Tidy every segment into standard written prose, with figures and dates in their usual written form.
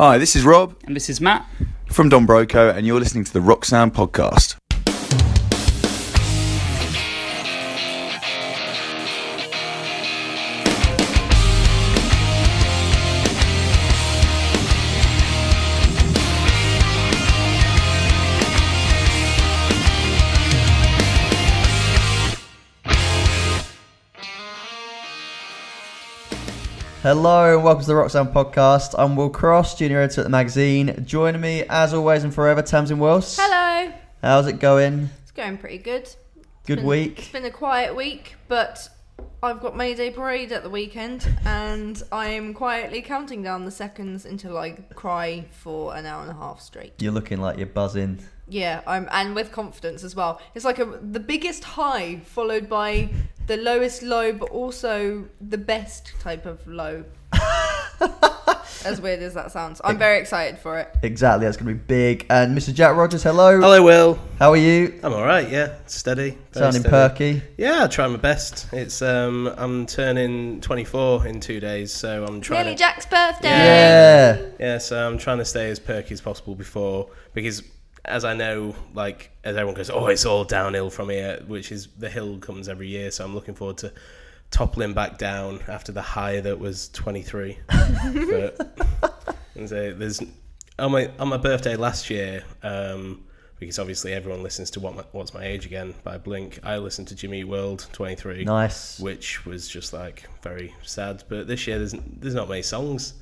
Hi, this is Rob. And this is Matt. From Don Broco, and you're listening to the Rock Sound Podcast. Hello and welcome to the Rock Sound Podcast. I'm Will Cross, junior editor at the magazine. Joining me, as always and forever, Tamsin Wells. Hello. How's it going? It's going pretty good. Good week. It's been a quiet week, but I've got May Day Parade at the weekend, and I'm quietly counting down the seconds until I cry for an hour and a half straight. You're looking like you're buzzing. Yeah, and with confidence as well. It's like the biggest high followed by the lowest low, but also the best type of low. As weird as that sounds. I'm very excited for it. Exactly, that's going to be big. And Mr. Jack Rogers, hello. Hello, Will. How are you? I'm all right, yeah. Steady. Sounding steady. perky. Yeah, I try my best. It's I'm turning 24 in 2 days, so I'm trying Nearly Jack's birthday. Yeah. Yeah, so I'm trying to stay as perky as possible because as I know, like, as everyone goes, oh, it's all downhill from here, which is the hill comes every year, so I'm looking forward to toppling back down after the high that was 23. But there's on my birthday last year, because obviously everyone listens to What's My Age Again by Blink. I listened to Jimmy Eat World 23. Nice. Which was just like very sad. But this year there's not many songs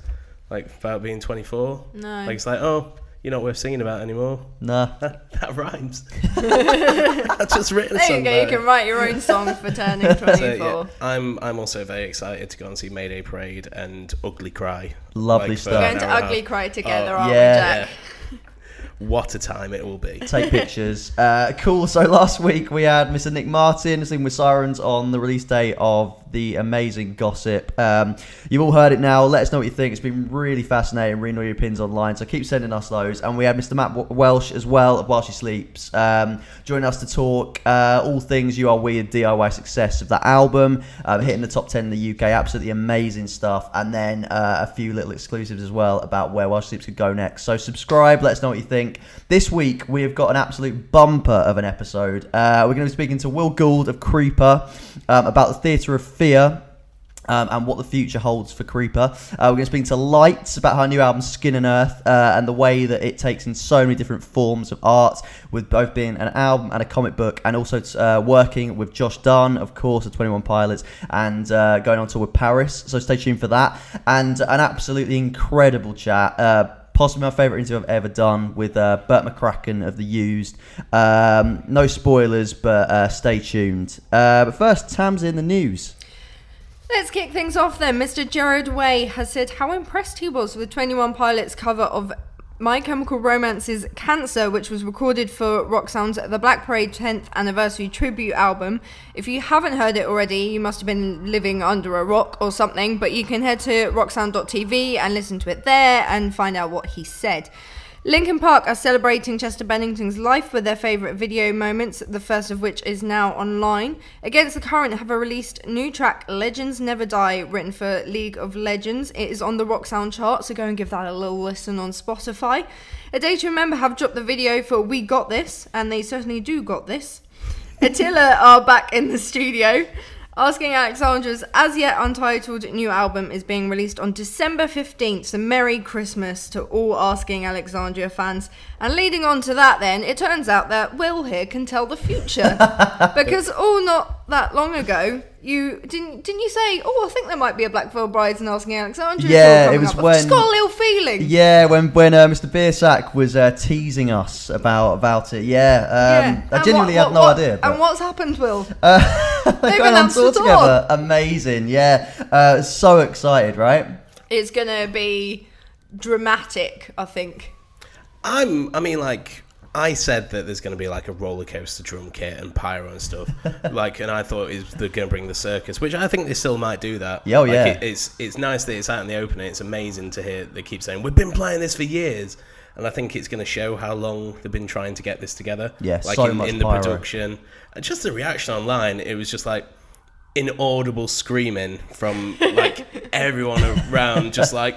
like about being 24. No. Like it's like, oh, you're not worth singing about anymore. Nah. That rhymes. I just written a song. There you go. You can write your own song for turning 24. So, yeah, I'm also very excited to go and see May Day Parade and Ugly Cry. Lovely for stuff. We're an going to hour and a Ugly half. Cry together, aren't yeah. we, Jack? Yeah. What a time it will be. Take pictures. Cool. So last week we had Mr. Nick Martin singing with Sirens on the release day of the amazing Gossip. You've all heard it now. Let us know what you think. It's been really fascinating reading all your opinions online, so keep sending us those. And we had Mr. Matt Welsh as well of While She Sleeps joining us to talk all things You Are Weird DIY success of that album, hitting the top 10 in the UK. Absolutely amazing stuff. And then a few little exclusives as well about where While She Sleeps could go next. So subscribe, let us know what you think. This week we have got an absolute bumper of an episode. We're going to be speaking to Will Gould of Creeper about the theatre of fear and what the future holds for Creeper. We're going to speak to Lights about her new album Skin and Earth and the way that it takes in so many different forms of art, with both being an album and a comic book, and also working with Josh Dunn, of course, of 21 Pilots, and going on tour with Paris. So stay tuned for that. And an absolutely incredible chat. Possibly my favourite interview I've ever done with Bert McCracken of the Used. No spoilers, but stay tuned. But first, Tam's in the news. Let's kick things off then. Mr. Jared Way has said how impressed he was with 21 Pilots' cover of My Chemical Romance's Cancer, which was recorded for Rock Sound's The Black Parade 10th Anniversary Tribute album. If you haven't heard it already, you must have been living under a rock or something, but you can head to rocksound.tv and listen to it there and find out what he said. Linkin Park are celebrating Chester Bennington's life with their favourite video moments, the first of which is now online. Against the Current have a released new track, Legends Never Die, written for League of Legends. It is on the Rock Sound chart, so go and give that a little listen on Spotify. A Day to Remember have dropped the video for We Got This, and they certainly do got this. Attila are back in the studio. Asking Alexandra's as yet untitled new album is being released on December 15th, so Merry Christmas to all Asking Alexandria fans. And leading on to that then, it turns out that Will here can tell the future. Because not that long ago, you didn't you say, oh, I think there might be a Black Veil Brides and Asking Alexandria? Yeah, it was when... I've just got a little feeling. Yeah, when Mr. Beersack was teasing us about it. Yeah, I genuinely had no idea. But... And what's happened, Will? They're going on tour together. Amazing, yeah. So excited, right? It's going to be dramatic, I think. I said that there's going to be like a roller coaster drum kit and pyro and stuff, and I thought they're going to bring the circus, which I think they still might do that. Yeah, yeah. It's nice that it's out in the open. And it's amazing to hear they keep saying we've been playing this for years, and I think it's going to show how long they've been trying to get this together. Yeah, like so much in the pyro. production, and just the reaction online. It was just like inaudible screaming from like everyone around, just like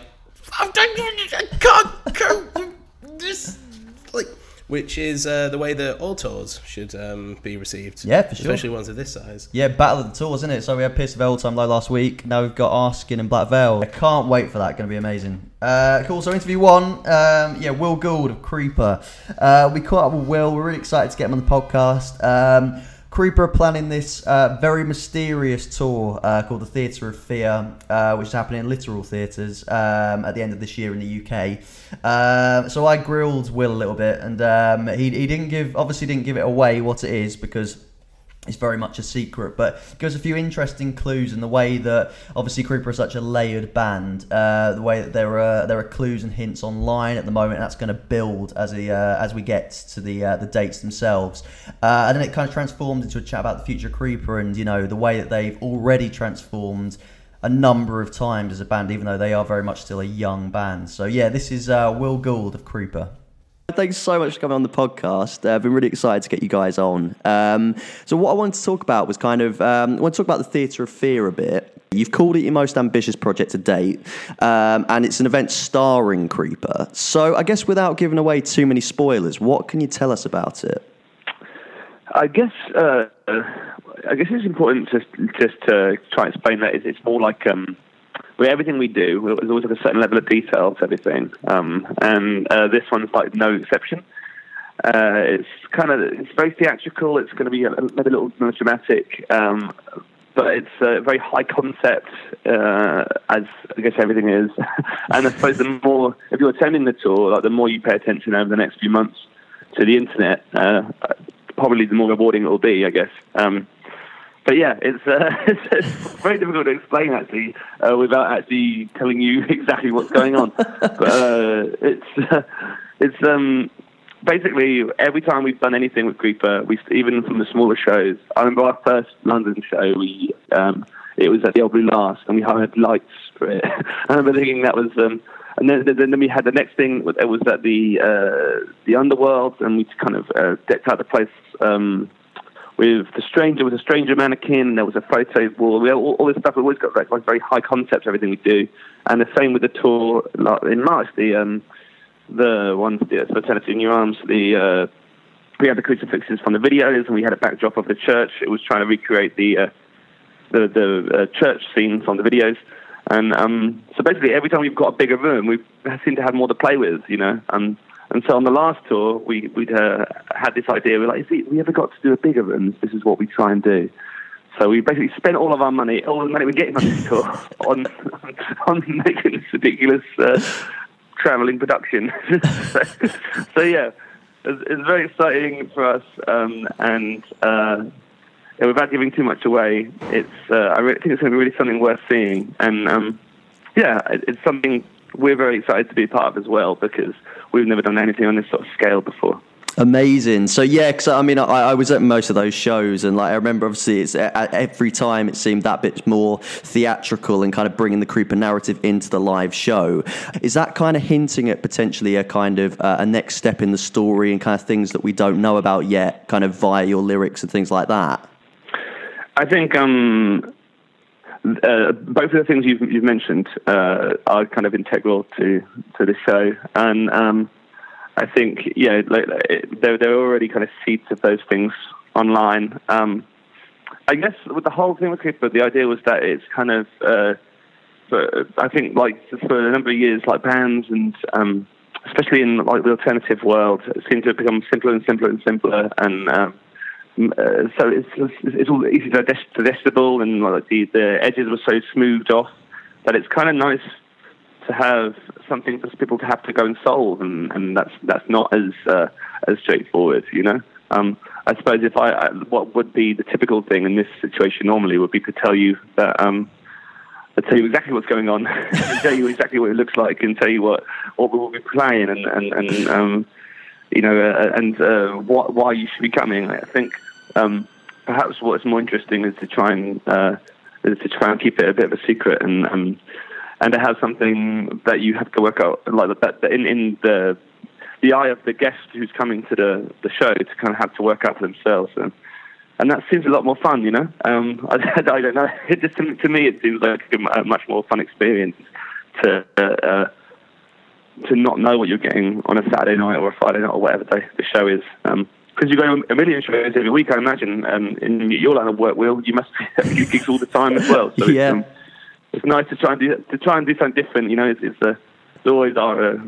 I can't which is the way that all tours should be received. Yeah, for sure. Especially ones of this size. Yeah, Battle of the Tours, isn't it? So we had Pierce of All Time Low last week. Now we've got Arskin and Black Veil. I can't wait for that. Going to be amazing. Cool. So interview one. Will Gould of Creeper. We caught up with Will. We're really excited to get him on the podcast. Creeper are planning this very mysterious tour called the Theatre of Fear, which is happening in literal theatres at the end of this year in the UK. So I grilled Will a little bit, and he didn't give it away what it is, because it's very much a secret, but it gives a few interesting clues in the way that obviously Creeper is such a layered band. The way that there are clues and hints online at the moment, and that's going to build as we get to the dates themselves. And then it kind of transformed into a chat about the future of Creeper, and the way that they've already transformed a number of times as a band, even though they are very much still a young band. So yeah, this is Will Gould of Creeper. Thanks so much for coming on the podcast. I've been really excited to get you guys on. So what I wanted to talk about was I want to talk about the Theatre of Fear a bit. You've called it your most ambitious project to date, and it's an event starring Creeper. So I guess without giving away too many spoilers, what can you tell us about it? I guess it's important just to try and explain that it's more like with everything we do, there's always like a certain level of detail to everything, and this one's like no exception. It's very theatrical. It's going to be maybe a little more dramatic, but it's very high concept, as I guess everything is. And I suppose if you're attending the tour, the more you pay attention over the next few months to the internet, probably the more rewarding it will be, I guess. But yeah, it's very difficult to explain actually without actually telling you exactly what's going on. But it's basically every time we've done anything with Creeper, even from the smaller shows. I remember our first London show. It was at the Old Blue Last, and we hired lights for it. I remember thinking that was. And then we had the next thing. It was at the Underworld, and we kind of decked out the place. With there was a stranger mannequin, there was a photo wall, we had all this stuff. We've always got like very high concept, everything we do. And the same with the tour in March, the one for Tennessee in Your Arms, we had the crucifixes from the videos, and we had a backdrop of the church. It was trying to recreate the church scene from the videos. And so basically every time we've got a bigger room, we seem to have more to play with, And so on the last tour, we'd had this idea. We're like, we ever got to do a bigger room? This is what we try and do. So we basically spent all of our money, all the money we're getting on this tour, on making this ridiculous travelling production. so yeah, it's very exciting for us. And without giving too much away, I think it's going to be really something worth seeing. And it's something we're very excited to be a part of as well, because we've never done anything on this sort of scale before. Amazing. So yeah, because I was at most of those shows, and I remember obviously it's every time it seemed that bit more theatrical and kind of bringing the Creeper narrative into the live show. Is that kind of hinting at potentially a kind of a next step in the story and kind of things that we don't know about yet, kind of via your lyrics and things like that? I think both of the things you've mentioned are kind of integral to the show, and I think there are already kind of seeds of those things online. I guess with the whole thing with Creeper, the idea was that it's kind of I think for a number of years, bands and especially in the alternative world, seem to have become simpler and simpler and simpler, and so it's all easy digestible, and the edges were so smoothed off that it's kind of nice to have something for people to have to go and solve, and that's not as straightforward, I suppose what would be the typical thing in this situation normally would be to tell you that I'll tell you exactly what's going on, and tell you exactly what it looks like, and tell you what we will be playing, and why you should be coming. I think perhaps what's more interesting is to try and keep it a bit of a secret, and to have something that you have to work out like that in the eye of the guest who's coming to the show, to kind of have to work out for themselves, and that seems a lot more fun, I don't know. It just to me it seems like a much more fun experience to to not know what you're getting on a Saturday night or a Friday night or whatever the show is. Because you go a million shows every week, I imagine. In your line of work, Will, you must be gigs all the time as well. So Yeah. it's nice to try and do something different. You know, it's always our.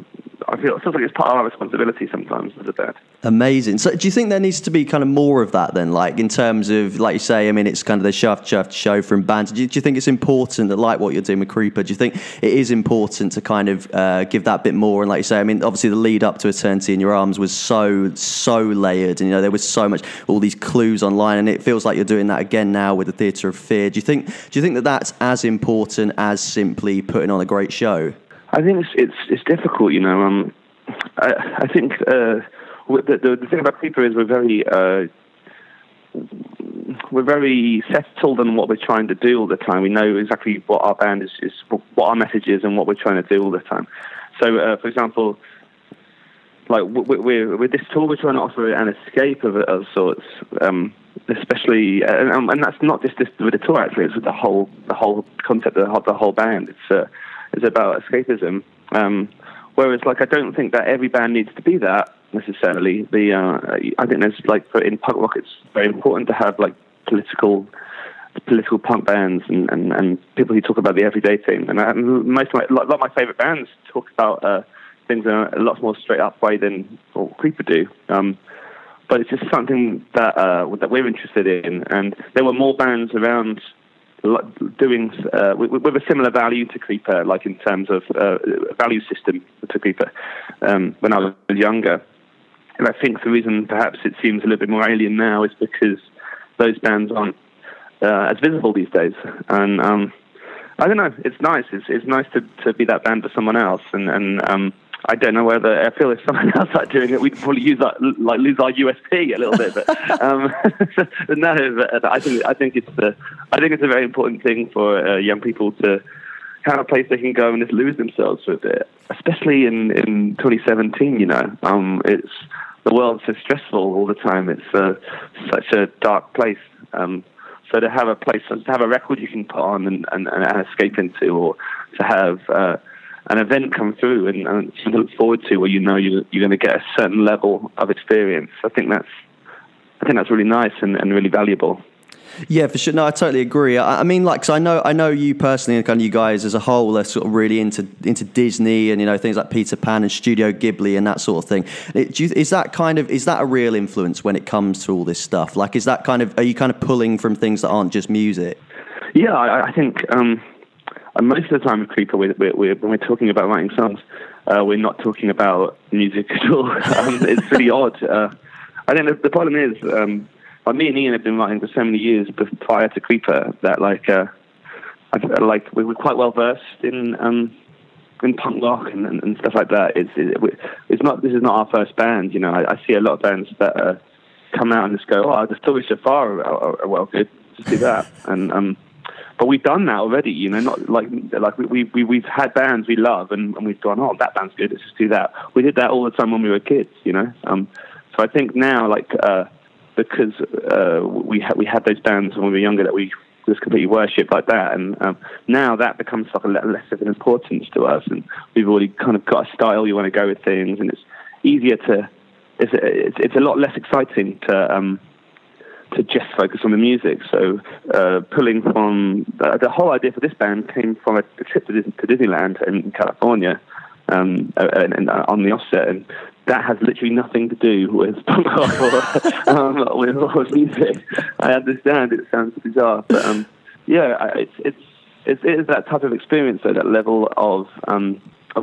I feel it feels like it's part of our responsibility sometimes as a band. Amazing. So do you think there needs to be kind of more of that then, like in terms of, like you say, I mean, it's kind of the show after show from bands. Do you think it's important that, like what you're doing with Creeper, do you think it is important to kind of give that bit more? And like you say, I mean, obviously the lead up to Eternity in Your Arms was so layered, and, you know, there was so much, all these clues online, and it feels like you're doing that again now with the Theatre of Fear. Do you think that that's as important as simply putting on a great show? I think it's difficult, you know. I think the thing about Creeper is we're very settled on what we're trying to do all the time. We know exactly what our band is what our message is, and what we're trying to do all the time. So, for example, like with this tour, we're trying to offer an escape of sorts, especially, and that's not just this with the tour. Actually, it's with the whole concept of the whole band. It's about escapism. Whereas, like, I don't think that every band needs to be that necessarily. I think there's, like, in punk rock, it's very important to have, like, political punk bands and people who talk about the everyday thing. And a lot of my favourite bands talk about things in a lot more straight up way than what Creeper do. But it's just something that we're interested in. And there were more bands around doing with a similar value to Creeper, like in terms of value system to Creeper, when I was younger. And I think the reason perhaps it seems a little bit more alien now is because those bands aren't as visible these days. And I don't know, it's nice. It's nice to be that band for someone else. And I don't know whether I feel if someone else started doing it, we'd probably lose our USP a little bit. But no, but I think it's a very important thing for young people to have a place they can go and just lose themselves for a bit, especially in 2017. You know, it's the world's so stressful all the time. It's such a dark place. So to have a place, to have a record you can put on and escape into, or to have an event come through and something to look forward to, where you know you're going to get a certain level of experience. I think that's really nice and really valuable. Yeah, for sure. No, I totally agree. I mean, like, 'cause I know you personally, and kind of you guys as a whole are sort of really into Disney and, you know, things like Peter Pan and Studio Ghibli and that sort of thing. Is that a real influence when it comes to all this stuff? Like, are you kind of pulling from things that aren't just music? Yeah, I think most of the time with Creeper, when we're talking about writing songs, we're not talking about music at all. It's really odd. I think the problem is, me and Ian have been writing for so many years prior to Creeper that I feel like we were quite well versed in punk rock and stuff like that. This is not our first band. You know, I see a lot of bands that come out and just go, "Oh, the stories so far are well good. Just do that." And but we've done that already. You know, not like we've had bands we love and we've gone, "Oh, that band's good. Let's just do that." We did that all the time when we were kids. You know, so I think now because we had those bands when we were younger that we just completely worship like that, and now that becomes like less of an importance to us, and we've already kind of got a style you want to go with things, and it's easier it's a lot less exciting to just focus on the music. So pulling from the whole idea for this band came from a trip to Disneyland in California, and on the offset, and that has literally nothing to do with punk rock or with music. I understand it sounds bizarre, but it is that type of experience, though, that level of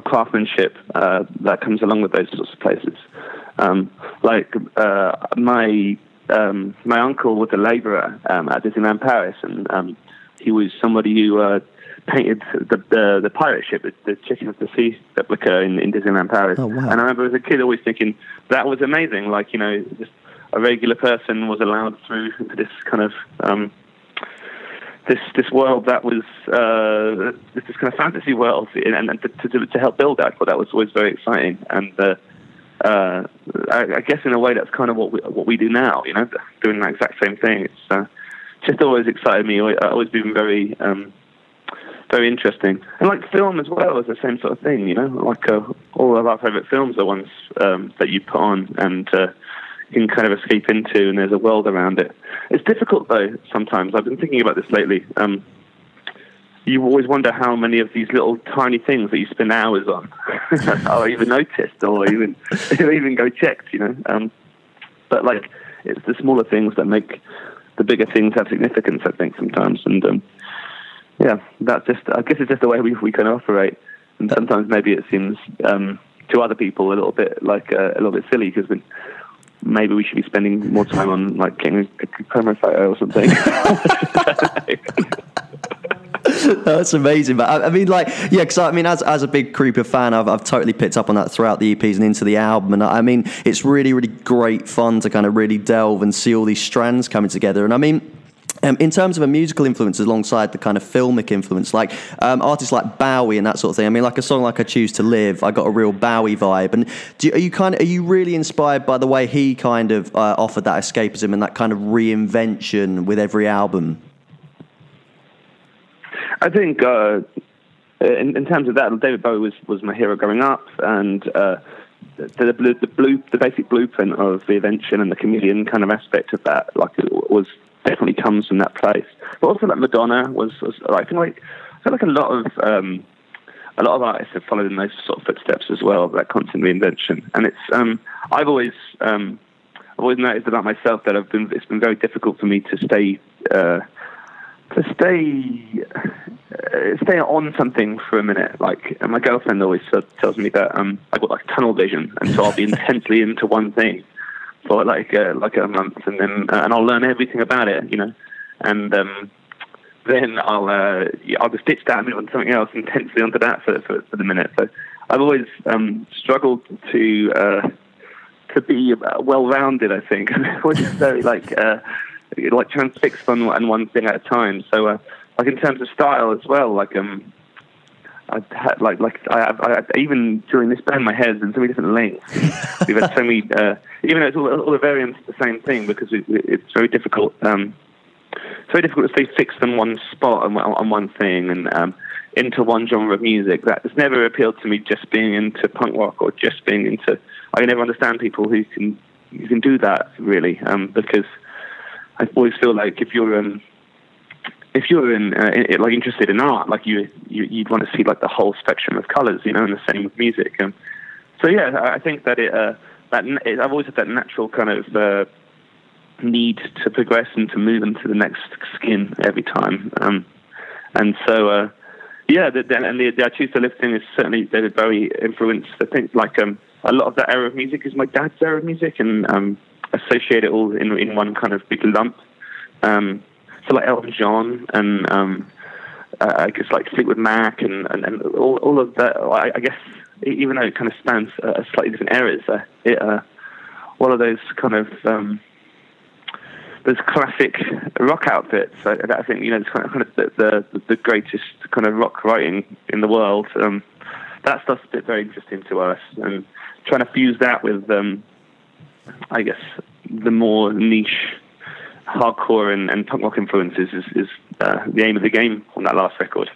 craftsmanship that comes along with those sorts of places. My uncle was a labourer at Disneyland Paris, and he was somebody who painted the pirate ship, the Chicken of the Sea replica in Disneyland Paris. Oh, wow. And I remember as a kid always thinking that was amazing. Like, you know, just a regular person was allowed through this kind of this world that was this kind of fantasy world, and to help build that. I thought that was always very exciting. And I guess in a way that's kind of what we do now. You know, doing that exact same thing. It's just always excited me. I've always been very very interesting. And like film as well is the same sort of thing, you know. Like all of our favourite films are ones that you put on and you can kind of escape into, and there's a world around it. It's difficult though sometimes. I've been thinking about this lately. You always wonder how many of these little tiny things that you spend hours on are even noticed or even go checked, you know. But like, it's the smaller things that make the bigger things have significance, I think, sometimes. And yeah, that's just, I guess it's just the way we kind of operate. And sometimes maybe it seems to other people a little bit like a little bit silly, because maybe we should be spending more time on like getting a camera photo or something. That's amazing, but I mean, like, yeah, because I mean, as a big Creeper fan, I've totally picked up on that throughout the EPs and into the album, and I mean, it's really, really great fun to kind of really delve and see all these strands coming together. And I mean, in terms of a musical influence alongside the kind of filmic influence, like artists like Bowie and that sort of thing. I mean, like a song like "I Choose to Live," I got a real Bowie vibe. And are you really inspired by the way he kind of offered that escapism and that kind of reinvention with every album? I think in terms of that, David Bowie was my hero growing up, and the basic blueprint of the invention and the chameleon kind of aspect of that, like, it was definitely comes from that place. But also, like, Madonna was I feel like a lot of artists have followed in those sort of footsteps as well, that constant reinvention. And it's I've always noticed about myself that it's been very difficult for me to stay on something for a minute. Like, and my girlfriend always tells me that I've got like tunnel vision, and so I'll be intensely into one thing for like a month, and then and I'll learn everything about it, you know, and then I'll just ditch that and move on to something else intensely onto that for the minute. So I've always struggled to be well-rounded, I think. I'm always very like transfixed on one thing at a time. So like in terms of style as well, like I've had I even during this band, my hair's in so many different lengths. We've had so many, even though it's all the variants of the same thing, because it's very difficult. It's very difficult to stay fixed on one spot on one thing and into one genre of music. That's never appealed to me. Just being into punk rock or just being into, I can never understand people who can do that really, because I always feel like if you're like interested in art, like you'd want to see like the whole spectrum of colors, you know, and the same with music. So yeah, I think that I've always had that natural kind of need to progress and to move into the next skin every time. And so yeah, the I Choose to Live thing is certainly David Bowie influenced. I think like a lot of that era of music is my dad's era of music, and associate it all in one kind of big lump. So like Elton John and I guess like Fleetwood Mac and all of that. I guess even though it kind of spans slightly different eras, one of those kind of those classic rock outfits. I think, you know, it's kind of the greatest kind of rock writing in the world. That stuff's very interesting to us, and trying to fuse that with I guess the more niche hardcore and punk rock influences is the aim of the game on that last record.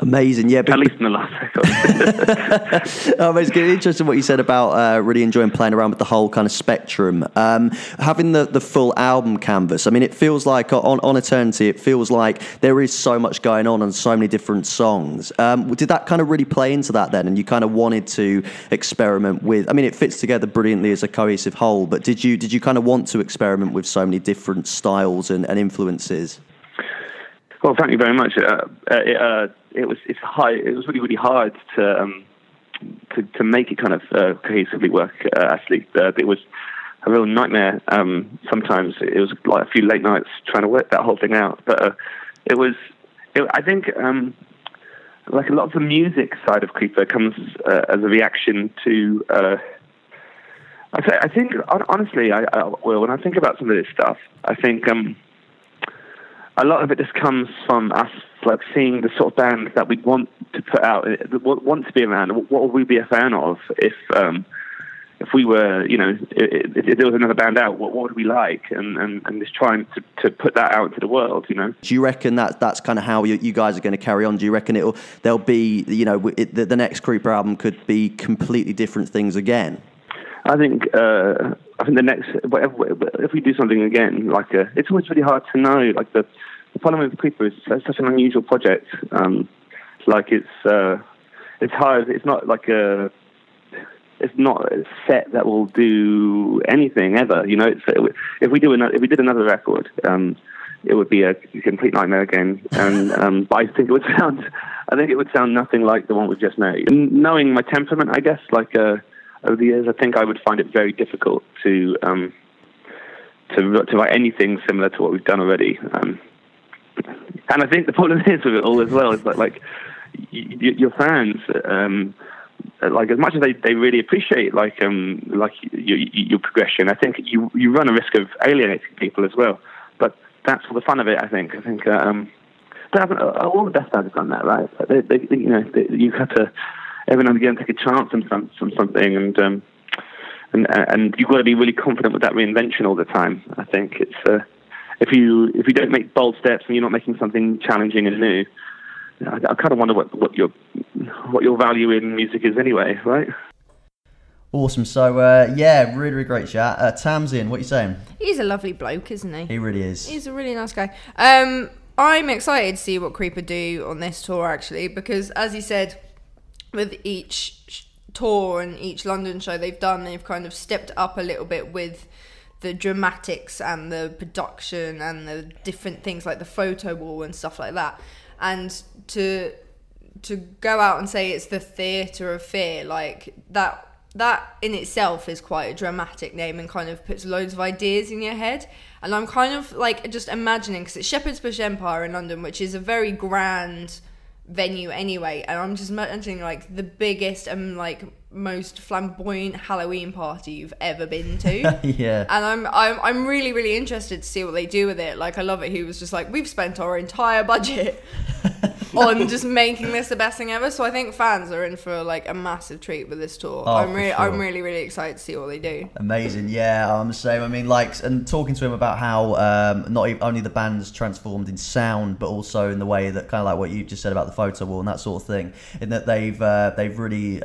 Amazing, yeah. At least in the last record. It's interesting what you said about really enjoying playing around with the whole kind of spectrum. Having the full album canvas, I mean, it feels like on Eternity, it feels like there is so much going on so many different songs. Did that kind of really play into that then? And you kind of wanted to experiment with, I mean, it fits together brilliantly as a cohesive whole, but did you kind of want to experiment with so many different styles and influences? Well, thank you very much. It was really, really hard to make it kind of cohesively work. Actually, it was a real nightmare. Sometimes it was like a few late nights trying to work that whole thing out. But I think like a lot of the music side of Creeper comes as a reaction to. I think honestly, when I think about some of this stuff, I think. A lot of it just comes from us, like seeing the sort of band that we want to put out, want to be around. What would we be a fan of if we were, if there was another band out, what would we like, and just trying to put that out into the world, Do you reckon that's kind of how you guys are going to carry on? Do you reckon there'll be, the next Creeper album could be completely different things again? I think the next, if we do something again, it's always really hard to know. Like the problem with Creeper is it's such an unusual project. It's hard. It's not like it's not a set that will do anything ever. If we did another record, it would be a complete nightmare again. And but I think it would sound nothing like the one we've just made. And knowing my temperament, I guess, over the years, I think I would find it very difficult to write anything similar to what we've done already. And I think the problem is with it all as well is that your fans, as much as they really appreciate your progression, I think you run a risk of alienating people as well. But that's for the fun of it. I think all the best bands have done that, right? You have to every now and again take a chance on something, and you've got to be really confident with that reinvention all the time. I think it's if you don't make bold steps and you're not making something challenging and new, I kind of wonder what your value in music is anyway, right? Awesome. So really, really great chat. Tamsin, what are you saying? He's a lovely bloke, isn't he? He really is. He's a really nice guy. I'm excited to see what Creeper do on this tour, actually, because as he said, with each tour and each London show they've done, they've kind of stepped up a little bit with the dramatics and the production and the different things like the photo wall and stuff like that. And to go out and say it's the Theatre of Fear, like that in itself is quite a dramatic name and kind of puts loads of ideas in your head. And I'm kind of just imagining, because it's Shepherd's Bush Empire in London, which is a very grand venue anyway, and I'm just imagining the biggest and most flamboyant Halloween party you've ever been to. Yeah. And I'm really, really interested to see what they do with it. I love it. He was just we've spent our entire budget on just making this the best thing ever. So I think fans are in for a massive treat with this tour. I'm really, really excited to see what they do. Amazing. Yeah, I'm the same. I mean, and talking to him about how not only the band's transformed in sound, but also in the way that kind of what you just said about the photo wall and that sort of thing, in that they've really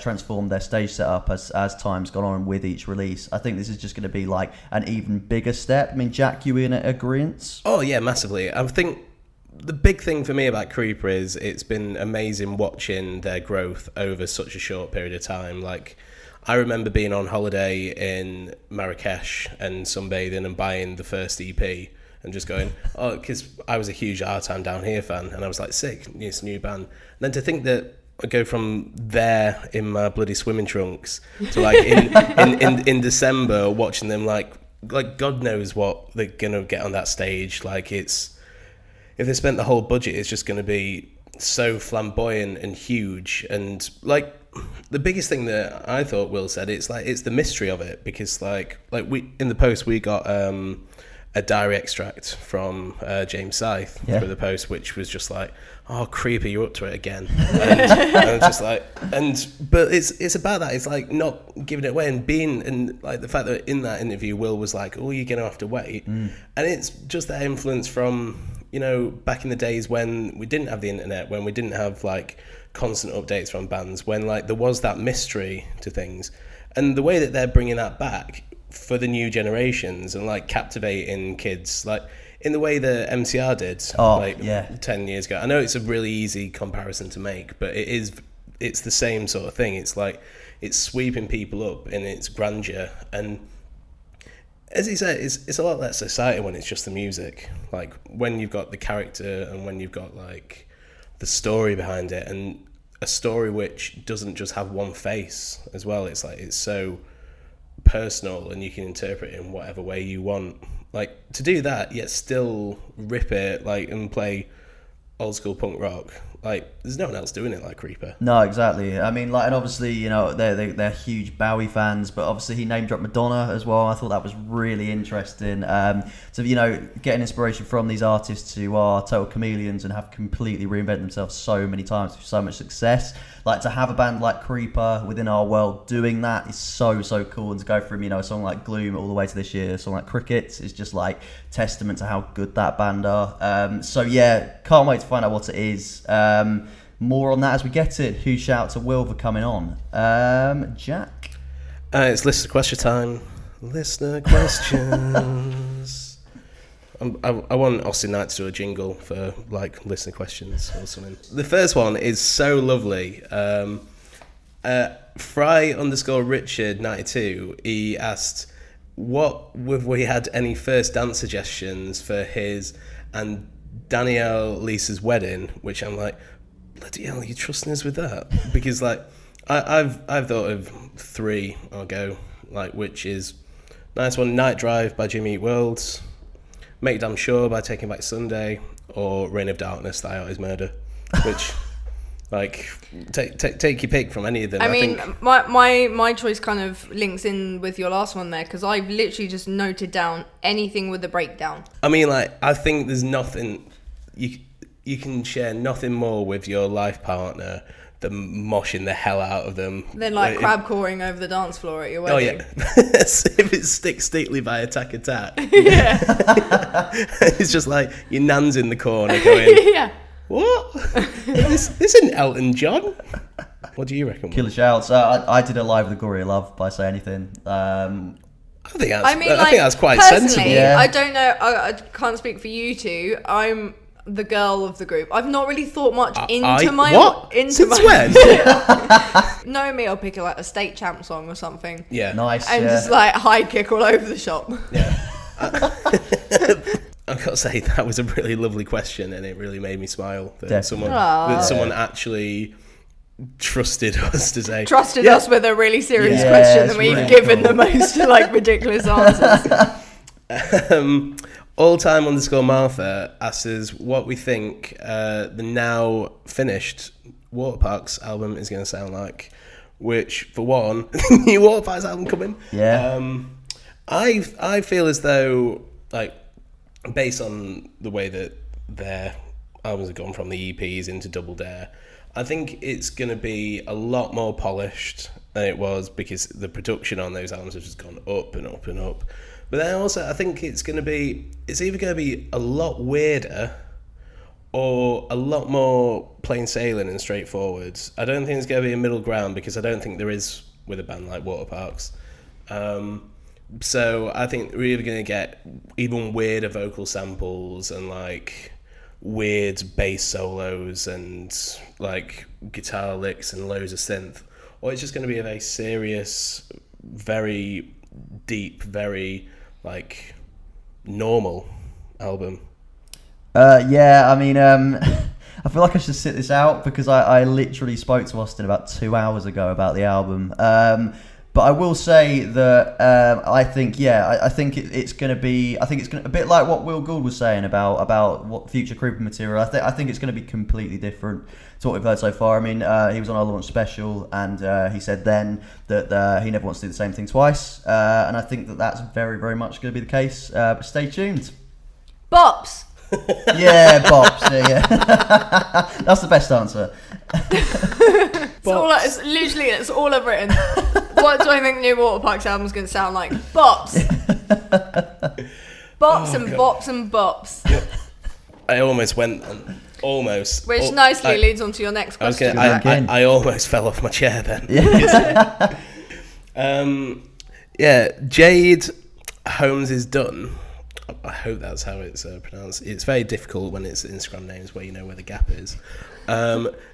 transformed their stage setup as time's gone on with each release. I think this is just going to be an even bigger step. I mean, Jack, you in agreement? Oh yeah, massively. I think the big thing for me about Creeper is it's been amazing watching their growth over such a short period of time. I remember being on holiday in Marrakesh and sunbathing and buying the first EP and just going, because I was a huge Our Time Down Here fan, and I was sick, it's a new band. And then to think that I go from there in my bloody swimming trunks to in December watching them God knows what they're gonna get on that stage. If they spent the whole budget, it's just going to be so flamboyant and huge. And the biggest thing that I thought Will said, it's the mystery of it, because we in the post we got a diary extract from James Scythe for the post, which was just Creeper, you're up to it again. And I was just but it's about that. It's not giving it away and being, and the fact that in that interview Will was you're going to have to wait. And it's just that influence from, back in the days when we didn't have the internet, when we didn't have constant updates from bands, when there was that mystery to things, and the way that they're bringing that back for the new generations and captivating kids, in the way that MCR did 10 years ago. I know it's a really easy comparison to make, but it's the same sort of thing. It's it's sweeping people up in its grandeur, and as he said, it's a lot less exciting when it's just the music. When you've got the character and when you've got the story behind it, and a story which doesn't just have one face as well. It's it's so personal, and you can interpret it in whatever way you want. To do that, yet still rip it and play old school punk rock. like, there's no one else doing it like Creeper. No, exactly. I mean, like, and obviously, you know, they're huge Bowie fans, but obviously he name dropped Madonna as well. I thought that was really interesting. So, you know, getting inspiration from these artists who are total chameleons and have completely reinvented themselves so many times with so much success. Like, to have a band like Creeper within our world doing that is so cool. And to go from, you know, a song like Gloom all the way to this year, a song like Crickets is just like testament to how good that band are. So yeah, can't wait to find out what it is. More on that as we get it. Huge shout out to Will for coming on. Jack? It's listener question time. Listener questions. I want Austin Knight to do a jingle for, like, listener questions or something. The first one is so lovely. Fry_Richard92, he asked, what have we had any first dance suggestions for his and Danielle Lisa's wedding? Which I'm like, bloody hell, are you trusting us with that? Because, like, I've thought of 3 I'll go, like, which is nice one, Night Drive by Jimmy Eat World, Make Damn Sure by Taking Back Sunday, or Reign of Darkness, Thy Art Is Murder, which, like, take your pick from any of them. I mean, think my choice kind of links in with your last one there, because I've literally just noted down anything with a breakdown. I mean, like, I think there's nothing you can share nothing more with your life partner than moshing the hell out of them. Then, like, crab coring over the dance floor at your Oh wedding. yeah, if it's Stick Stickly by Attack. Yeah. It's just like your nan's in the corner going, Yeah. what? this isn't Elton John. What do you reckon? Killer shouts. I did a live with Gloria Love by Say Anything. I think that's, I mean, I like, think that's quite personally, sensible. Yeah. I don't know. I can't speak for you two. I'm the girl of the group. I've not really thought much into my... What? Since when? Know me, I'll pick like a State Champ song or something. Yeah. Nice. And just like high kick all over the shop. Yeah. I've got to say, that was a really lovely question, and it really made me smile that someone actually trusted us to say... Trusted us with a really serious Yeah, question, it's and we've really given cool. the most like ridiculous answers. Alltime_Martha asks us what we think the now finished Waterparks album is going to sound like. Which, for one, new Waterparks album coming. Yeah. I feel as though, like, based on the way that their albums have gone from the EPs into Double Dare, I think it's going to be a lot more polished than it was, because the production on those albums has just gone up and up and up. But then also, I think it's either going to be a lot weirder or a lot more plain sailing and straightforward. I don't think there's going to be a middle ground, because I don't think there is with a band like Waterparks. So I think we're either going to get even weirder vocal samples and, like, weird bass solos and, like, guitar licks and loads of synth, or it's just going to be a very serious, very deep, very, like, normal album. Yeah, I mean, I feel like I should sit this out, because I literally spoke to Austin about 2 hours ago about the album. But I will say that I think it's going to be, I think it's going to, a bit like what Will Gould was saying about what future Creeper material. I think it's going to be completely different to what we've heard so far. I mean, he was on our launch special, and he said then that he never wants to do the same thing twice. And I think that that's very, very much going to be the case. But stay tuned. Bops. Yeah, bops. Yeah. That's the best answer. It's literally, it's all I've written. What do I think the new Waterparks album is going to sound like? Bops. Bops and bops and bops. I almost went on. Almost. Which nicely leads on to your next question. I almost fell off my chair then. Yeah. Jade Holmes is done. I hope that's how it's pronounced. It's very difficult when it's Instagram names where you know where the gap is.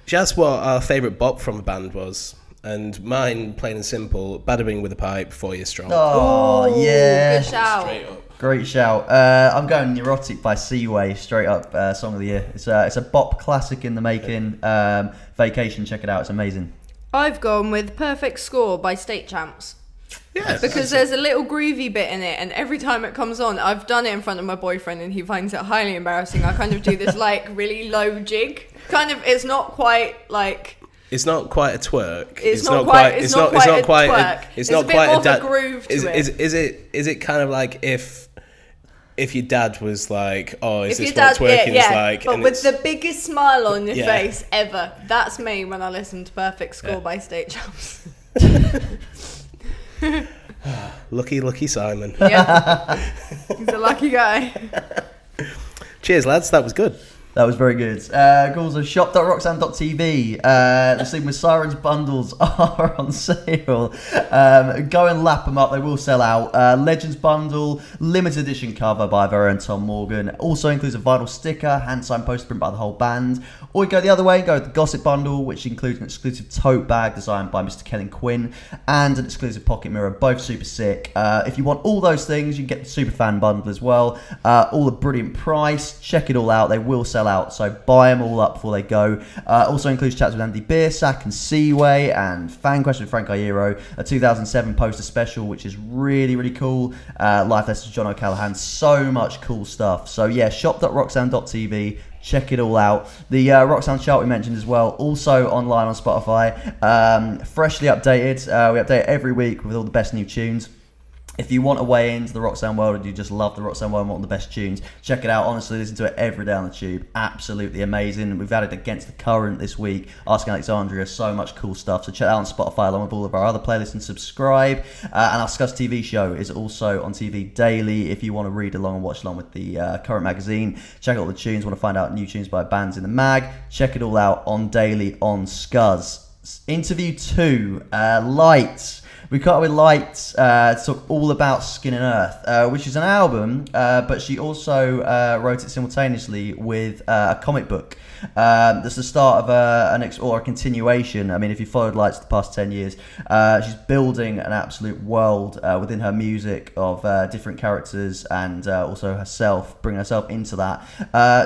She asked what our favourite bop from a band was, and mine, plain and simple, Bada Bing with a Pipe, 4 Years Strong. Oh, yeah. Good shout. Straight up. Great shout. I'm going Neurotic by Seaway, straight up song of the year. It's a bop classic in the making. Vacation, check it out. It's amazing. I've gone with Perfect Score by State Champs. Yeah, because there's a little groovy bit in it, and every time it comes on, I've done it in front of my boyfriend, and he finds it highly embarrassing. I kind of do this like really low jig, kind of. It's not quite like. It's not quite a twerk. It's not quite a twerk. It's not a bit quite more a of a groove to it. Is it kind of like if your dad was like, oh, is if this your what dad, twerking is like? But with the biggest smile on your Yeah. face ever. That's me when I listen to Perfect Score by State Champs. Lucky Simon. Yeah, he's a lucky guy. Cheers, lads. That was good. That was very good. Also, shop.roxanne.tv. The thing with Sirens bundles are on sale. Go and lap them up. They will sell out. Legends bundle, limited edition cover by our own Tom Morgan. Also includes a vinyl sticker, hand signed poster print by the whole band. Or you go the other way and go with the Gossip bundle, which includes an exclusive tote bag designed by Mr. Kellen Quinn and an exclusive pocket mirror, both super sick. If you want all those things, you can get the super fan bundle as well. All a brilliant price. Check it all out. They will sell out, so buy them all up before they go. Also includes chats with Andy Biersack and Seaway and Fan Question with Frank Iero, a 2007 poster special, which is really, really cool. Life Lessons John O'Callaghan, so much cool stuff. So yeah, shop.roxanne.tv. Check it all out. The Roxanne chart we mentioned as well, also online on Spotify. Freshly updated. We update it every week with all the best new tunes. If you want a way into the Roxanne world and you just love the Roxanne world and want the best tunes, check it out. Honestly, listen to it every day on the tube. Absolutely amazing. We've added Against the Current this week, Asking Alexandria, so much cool stuff. So check it out on Spotify along with all of our other playlists and subscribe. And our Scuzz TV show is also on TV daily. If you want to read along and watch along with the Current magazine, check out all the tunes. Want to find out new tunes by bands in the mag, check it all out on daily on Scuzz. Interview 2, Lights. We caught up with Light to talk all about Skin and Earth, which is an album, but she also wrote it simultaneously with a comic book. That's the start of a continuation. I mean, if you followed Lights the past 10 years, she's building an absolute world within her music of different characters and also herself, bringing herself into that.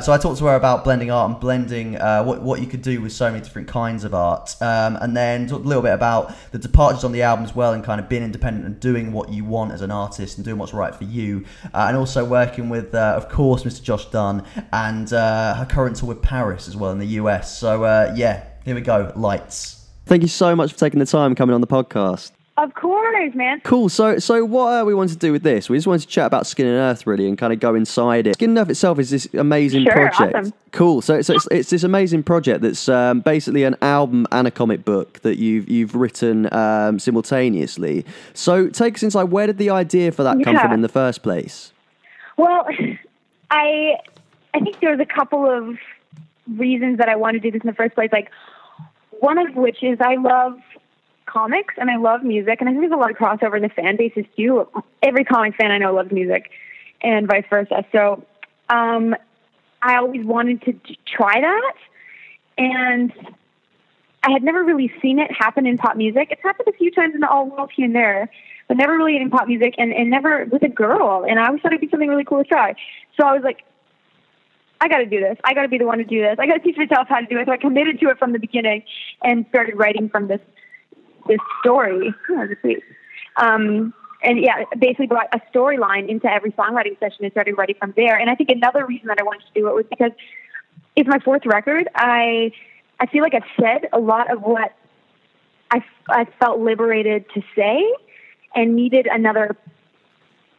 So I talked to her about blending art and blending what you could do with so many different kinds of art, and then talked a little bit about the departures on the album as well, and kind of being independent and doing what you want as an artist and doing what's right for you, and also working with of course Mr. Josh Dunn and her current tour with Paris as well in the US. So yeah, here we go. Lights. Thank you so much for taking the time coming on the podcast. Of course, man. Cool. So what we wanted to do with this, we just wanted to chat about Skin and Earth really and kind of go inside it. Skin and Earth itself is this amazing project. Awesome. Cool. So it's this amazing project that's basically an album and a comic book that you've written simultaneously. So take us inside. Where did the idea for that come from in the first place? Well, I think there was a couple of reasons that I wanted to do this in the first place. Like, one of which is I love comics and I love music, and I think there's a lot of crossover in the fan bases too. Every comic fan I know loves music, and vice versa. So I always wanted to try that, and I had never really seen it happen in pop music. It's happened a few times in the alt world here and there, but never really in pop music, and never with a girl. And I always thought it'd be something really cool to try. So I was like, I got to do this. I got to be the one to do this. I got to teach myself how to do it. So I committed to it from the beginning and started writing from this story. And yeah, basically brought a storyline into every songwriting session and started writing from there. And I think another reason that I wanted to do it was because it's my fourth record. I feel like I've said a lot of what I felt liberated to say and needed another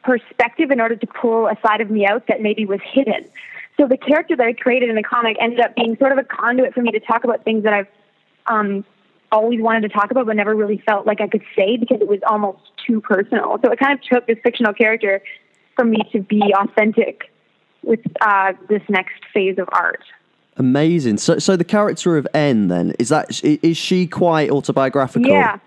perspective in order to pull a side of me out that maybe was hidden. So the character that I created in the comic ended up being sort of a conduit for me to talk about things that I've always wanted to talk about but never really felt like I could say because it was almost too personal. So it kind of took this fictional character for me to be authentic with this next phase of art. Amazing. So the character of N then, is she quite autobiographical? Yeah.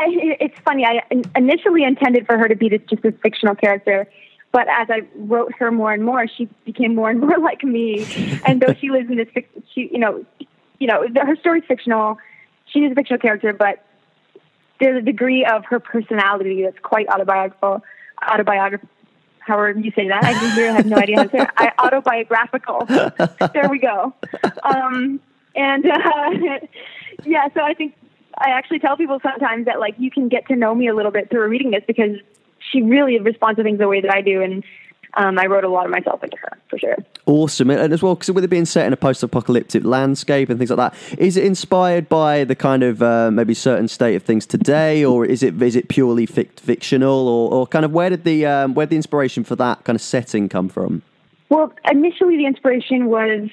It's funny. I initially intended for her to be just this fictional character, but as I wrote her more and more, she became more and more like me. And though she lives in this, her story's fictional. She is a fictional character, but there's a degree of her personality that's quite autobiographical. However you say that, I have no idea how to say it. Autobiographical. There we go. Yeah, so I think I actually tell people sometimes that, like, you can get to know me a little bit through reading this, because she really responds to things the way that I do, and I wrote a lot of myself into her, for sure. Awesome. And as well, because with it being set in a post-apocalyptic landscape and things like that, is it inspired by the kind of maybe certain state of things today, or is it purely fictional, or kind of where did the inspiration for that kind of setting come from? Well, initially the inspiration was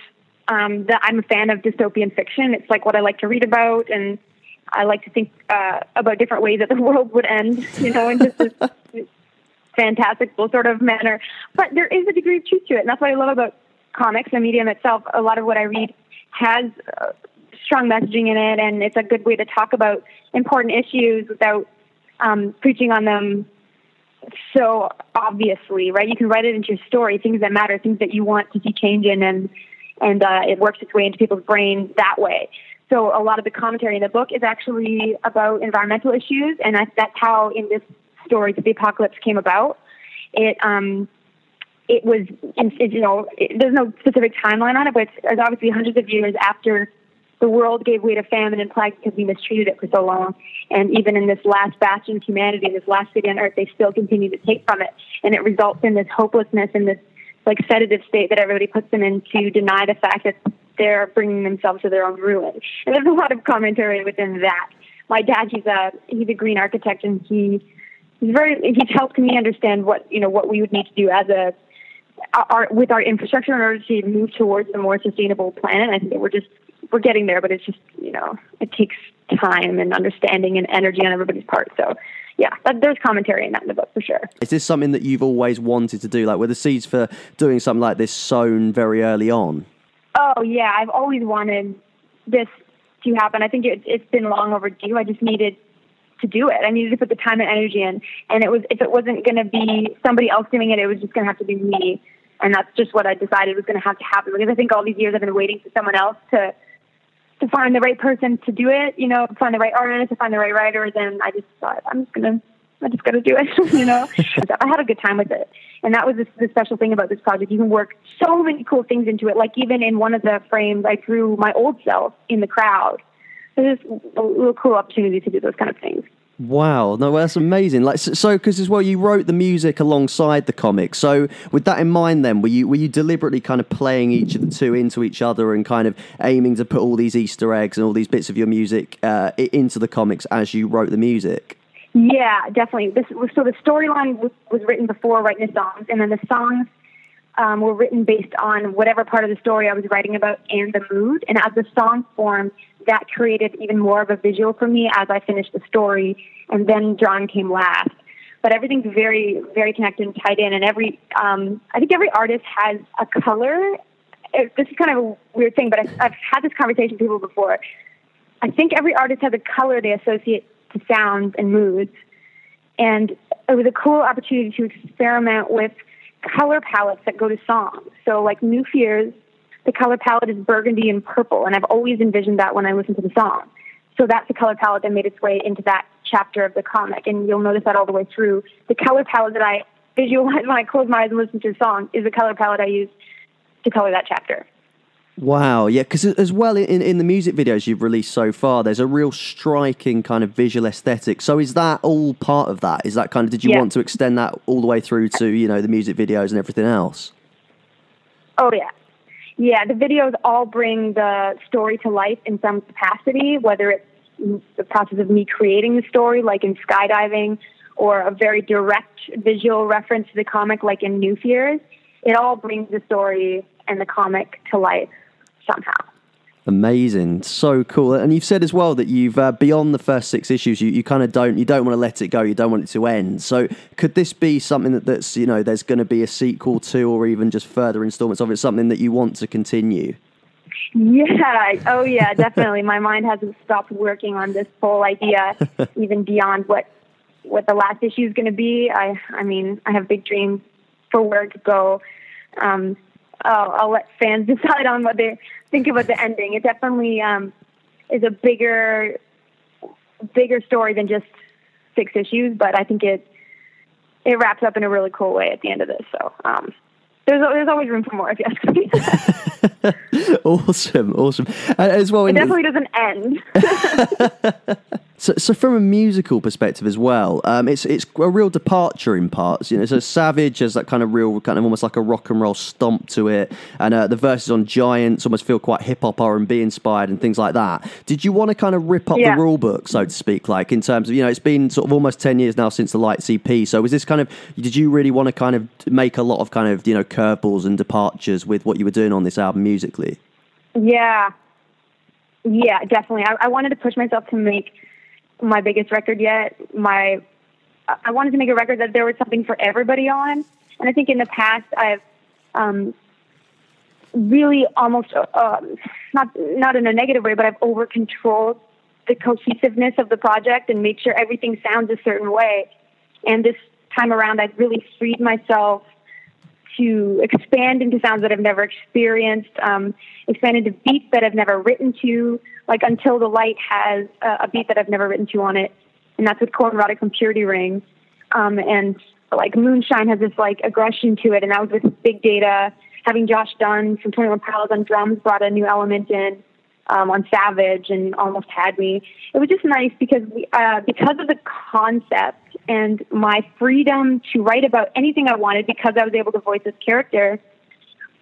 that I'm a fan of dystopian fiction. It's like what I like to read about, and I like to think about different ways that the world would end, in just this fantastical sort of manner. But there is a degree of truth to it, and that's what I love about comics and medium itself. A lot of what I read has strong messaging in it, and it's a good way to talk about important issues without preaching on them so obviously, right? You can write it into your story, things that matter, things that you want to see change in, and it works its way into people's brains that way. So a lot of the commentary in the book is actually about environmental issues, and that's how in this story that the apocalypse came about. It was, there's no specific timeline on it, but it's obviously hundreds of years after the world gave way to famine and plague because we mistreated it for so long. And even in this last bastion of humanity, this last city on earth, they still continue to take from it. And it results in this hopelessness and this like sedative state that everybody puts them in to deny the fact that they're bringing themselves to their own ruin. And there's a lot of commentary within that. My dad, he's a green architect, and he's helped me understand what we would need to do as with our infrastructure in order to move towards a more sustainable planet. I think that we're getting there, but it's just, it takes time and understanding and energy on everybody's part. So yeah, there's commentary in that in the book for sure. Is this something that you've always wanted to do? Like, were the seeds for doing something like this sown very early on? Oh yeah, I've always wanted this to happen. I think it's been long overdue. I just needed to do it. I needed to put the time and energy in. And if it wasn't going to be somebody else doing it, it was just going to have to be me. And that's just what I decided was going to have to happen, because I think all these years I've been waiting for someone else to find the right person to do it, find the right artist, to find the right writers. And I just thought, I just got to do it, I had a good time with it. And that was the special thing about this project. You can work so many cool things into it. Like even in one of the frames, I drew my old self in the crowd. So there's a little cool opportunity to do those kind of things. Wow, no, that's amazing. Like, so because as well, you wrote the music alongside the comic. So with that in mind, then were you deliberately kind of playing each of the two into each other and kind of aiming to put all these Easter eggs and all these bits of your music into the comics as you wrote the music? Yeah, definitely. So the storyline was written before writing the songs, and then the songs were written based on whatever part of the story I was writing about and the mood. And as the song formed, that created even more of a visual for me as I finished the story, and then drawing came last. But everything's very, very connected and tied in, and I think every artist has a color. This is kind of a weird thing, but I've had this conversation with people before. I think every artist has a color they associate to sounds and moods, and it was a cool opportunity to experiment with color palettes that go to songs. So like New Fears, the color palette is burgundy and purple, and I've always envisioned that when I listen to the song. So that's the color palette that made its way into that chapter of the comic, and you'll notice that all the way through. The color palette that I visualize when I close my eyes and listen to the song is the color palette I use to color that chapter. Wow, yeah, because as well in the music videos you've released so far, there's a real striking kind of visual aesthetic. So is that all part of that? Is that kind of, did you want to extend that all the way through to, the music videos and everything else? Oh, yeah. Yeah, the videos all bring the story to life in some capacity, whether it's the process of me creating the story, like in skydiving, or a very direct visual reference to the comic, like in New Fears. It all brings the story and the comic to life somehow. Amazing, so cool. And you've said as well that you've beyond the first 6 issues, you kind of don't want to let it go, you don't want it to end. So could this be something that's there's going to be a sequel to, or even just further installments of it, something that you want to continue? Yeah, oh yeah, definitely. My mind hasn't stopped working on this whole idea, even beyond what the last issue is going to be. I mean, I have big dreams for where it could go. I'll let fans decide on what they think about the ending. It definitely is a bigger story than just 6 issues, but I think it wraps up in a really cool way at the end of this. So there's always room for more, if you ask me. Awesome. As well, it definitely doesn't end. So from a musical perspective as well, it's a real departure in parts. You know, so Savage has that kind of almost like a rock and roll stomp to it, and the verses on Giants almost feel quite hip hop R&B inspired and things like that. Did you want to kind of rip up the rule book, so to speak, like in terms of, you know, it's been sort of almost 10 years now since the Lights EP. So was this kind of, did you really want to kind of make a lot of kind of, you know, curveballs and departures with what you were doing on this album musically? Yeah, definitely. I wanted to push myself to make my biggest record yet. I wanted to make a record that there was something for everybody on. And I think in the past I've really almost, not in a negative way, but I've over-controlled the cohesiveness of the project and made sure everything sounds a certain way. And this time around, I've really freed myself to expand into sounds that I've never experienced, expand into beats that I've never written to. Like Until the Light has a beat that I've never written to on it, and that's with Cornrotic from Purity Ring. And like Moonshine has this like aggression to it, and that was with Big Data. Having Josh Dunn from 21 Pilots on drums brought a new element in on Savage and Almost Had Me. It was just nice because of the concept and my freedom to write about anything I wanted, because I was able to voice this character,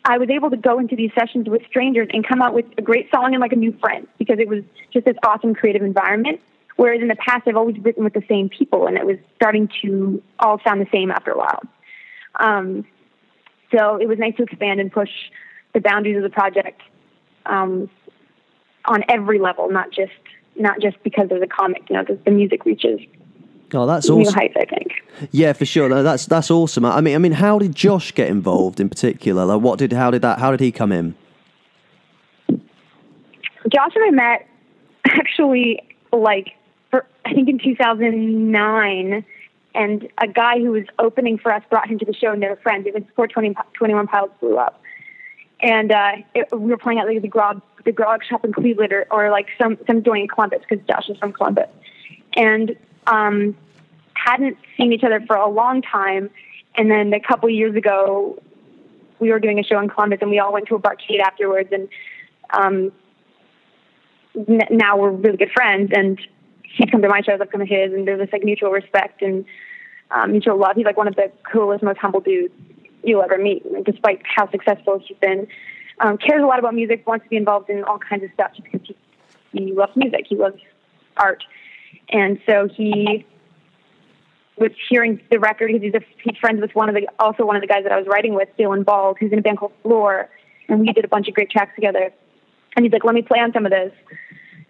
I was able to go into these sessions with strangers and come out with a great song and like a new friend, because it was just this awesome creative environment. Whereas in the past, I've always written with the same people, and it was starting to all sound the same after a while. So it was nice to expand and push the boundaries of the project on every level, not just because there's a comic. You know, the music reaches that's new awesome. heights, I think. Yeah, for sure. No, that's awesome. I mean, how did Josh get involved in particular? Like, how did he come in? Josh and I met actually I think in 2009, and a guy who was opening for us brought him to the show, and they were friends. It was before 21 Pilots blew up. And we were playing at like the grog shop in Cleveland or like some joint in Columbus, because Josh is from Columbus. And hadn't seen each other for a long time. And then a couple of years ago, we were doing a show in Columbus, and we all went to a barcade afterwards. And now we're really good friends. And he's come to my shows, I've come to his, and there's this like mutual respect and mutual love. He's like one of the coolest, most humble dudes you'll ever meet, despite how successful he's been. Cares a lot about music, wants to be involved in all kinds of stuff just because he loves music. He loves art. And so he was hearing the record because he's friends with one of the guys that I was writing with, Dylan Bald, who's in a band called Floor, and we did a bunch of great tracks together. And he's like, let me play on some of this.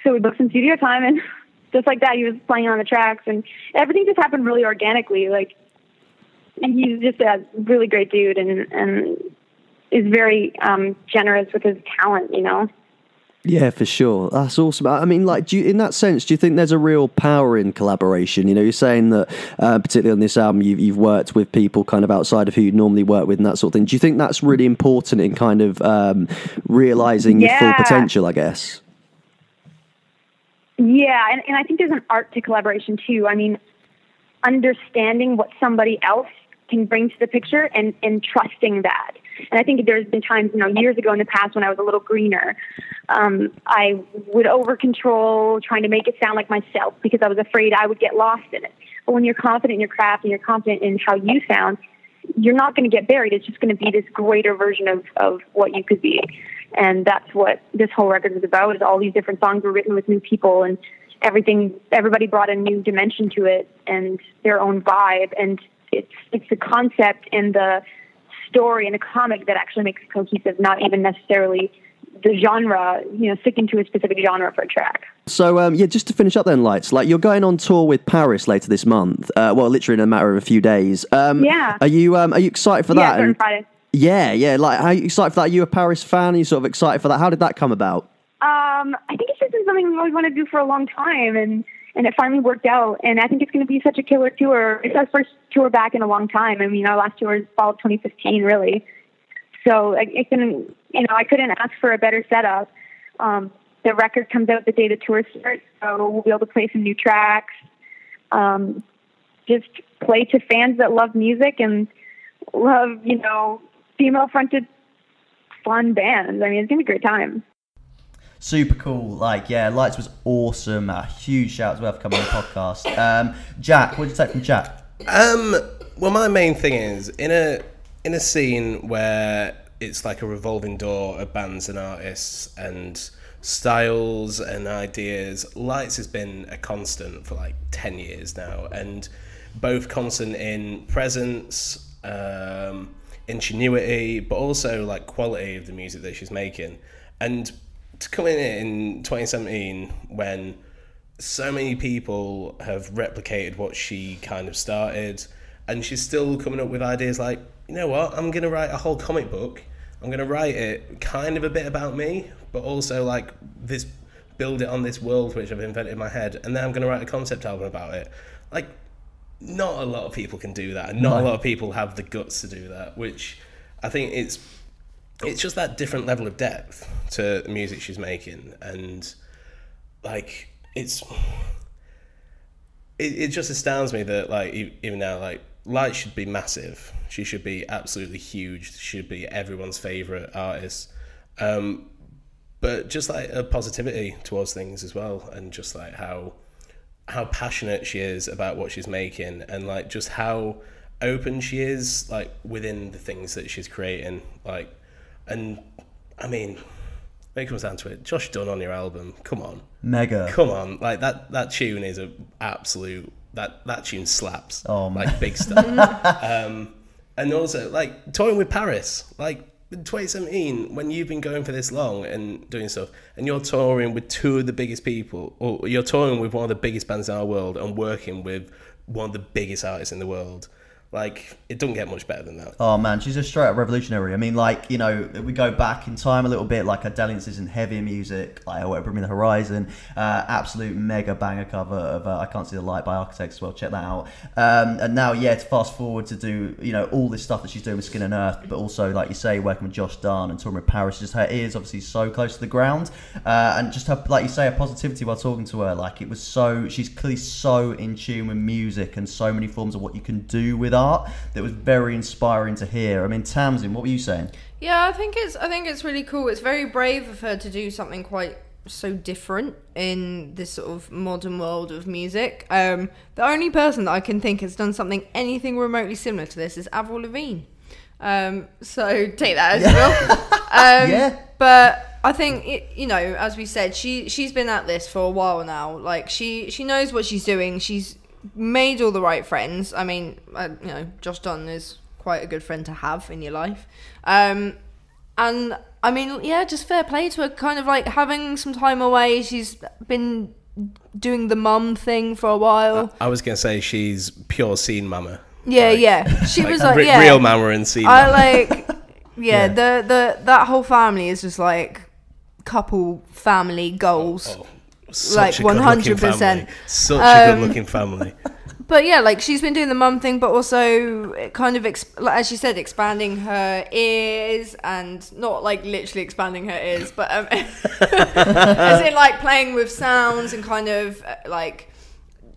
So we booked some studio time, and just like that, he was playing on the tracks, and everything just happened really organically. Like, and he's just a really great dude, and is very generous with his talent, you know. Yeah, for sure. That's awesome. I mean, like, in that sense, do you think there's a real power in collaboration? You know, you're saying that, particularly on this album, you've worked with people kind of outside of who you normally work with and that sort of thing. Do you think that's really important in kind of realizing your full potential, I guess? Yeah, and I think there's an art to collaboration, too. I mean, understanding what somebody else can bring to the picture and trusting that. And I think there's been times, you know, years ago in the past when I was a little greener, I would over-control trying to make it sound like myself because I was afraid I would get lost in it. But when you're confident in your craft and you're confident in how you sound, you're not going to get buried. It's just going to be this greater version of what you could be. And that's what this whole record is about, is all these different songs were written with new people, and everybody brought a new dimension to it and their own vibe. And it's the concept and the story and the comic that actually makes it cohesive, not even necessarily the genre, you know, sticking to a specific genre for a track. So, just to finish up then, Lights, like, you're going on tour with Paris later this month, well, literally in a matter of a few days. Yeah. Are you excited for that? Yeah, Friday. Yeah, like, how are you excited for that? Are you a Paris fan? Are you sort of excited for that? How did that come about? I think it's just been something we've always wanted to do for a long time, and it finally worked out, and I think it's going to be such a killer tour. It's our first tour back in a long time. I mean, our last tour is fall of 2015, really. So I couldn't ask for a better setup. The record comes out the day the tour starts, so we'll be able to play some new tracks, just play to fans that love music and love, you know, female-fronted, fun bands. I mean, it's gonna be a great time. Super cool. Like, yeah, Lights was awesome. A huge shout as well for coming on the podcast. Jack, what did you take from Jack? Well, my main thing is in a scene where it's like a revolving door of bands and artists and styles and ideas. Lights has been a constant for like 10 years now, and both constant in presence, ingenuity, but also like quality of the music that she's making. And to come in 2017 when so many people have replicated what she kind of started, and she's still coming up with ideas like, you know what, I'm going to write a whole comic book. I'm going to write it kind of a bit about me, but also like this, build it on this world which I've invented in my head, and then I'm going to write a concept album about it. Like, not a lot of people can do that, and not a lot of people have the guts to do that, which I think it's just that different level of depth to the music she's making, and like it just astounds me that like even now, like, Light should be massive. She should be absolutely huge. She should be everyone's favorite artist. But just like a positivity towards things as well, and just like how passionate she is about what she's making, and like just how open she is like within the things that she's creating. Like, and I mean, when it comes down to it, Josh Dunn on your album, come on, Mega, come on, like that tune is a absolute. That tune slaps. Oh, man. Like big stuff. And also like touring with Paris, like in 2017, when you've been going for this long and doing stuff, and you're touring with two of the biggest people, or you're touring with one of the biggest bands in our world and working with one of the biggest artists in the world. Like, it doesn't get much better than that. Oh man, she's just straight up revolutionary. I mean, like, you know, we go back in time a little bit, like her dalliances in heavier music, like Bring Me the Horizon, absolute mega banger cover of I Can't See the Light by Architects as well, check that out. And now, yeah, to fast forward to do, you know, all this stuff that she's doing with Skin and Earth, but also, like you say, working with Josh Dunn and touring with Paris, just her ears obviously so close to the ground, and just her, like you say, her positivity while talking to her, like it was so, she's clearly so in tune with music and so many forms of what you can do with art that was very inspiring to hear. I mean, Tamsin, what were you saying? Yeah, I think it's really cool. It's very brave of her to do something quite so different in this sort of modern world of music. The only person that I can think has done something anything remotely similar to this is Avril Lavigne. So take that as you will. Yeah. But I think you know, as we said, she's been at this for a while now. Like she knows what she's doing. She's made all the right friends. I mean, you know, Josh Dunn is quite a good friend to have in your life. And I mean, yeah, just fair play to her, kind of like having some time away. She's been doing the mum thing for a while. I was going to say she's pure scene mama. Yeah, like, yeah. She was like, yeah. Real mama and scene I mama. like, yeah, that whole family is just like couple family goals. Such like a 100%. Such a good-looking family. But yeah, like she's been doing the mum thing, but also kind of, like, as she said, expanding her ears, and not like literally expanding her ears, but as in like playing with sounds and kind of like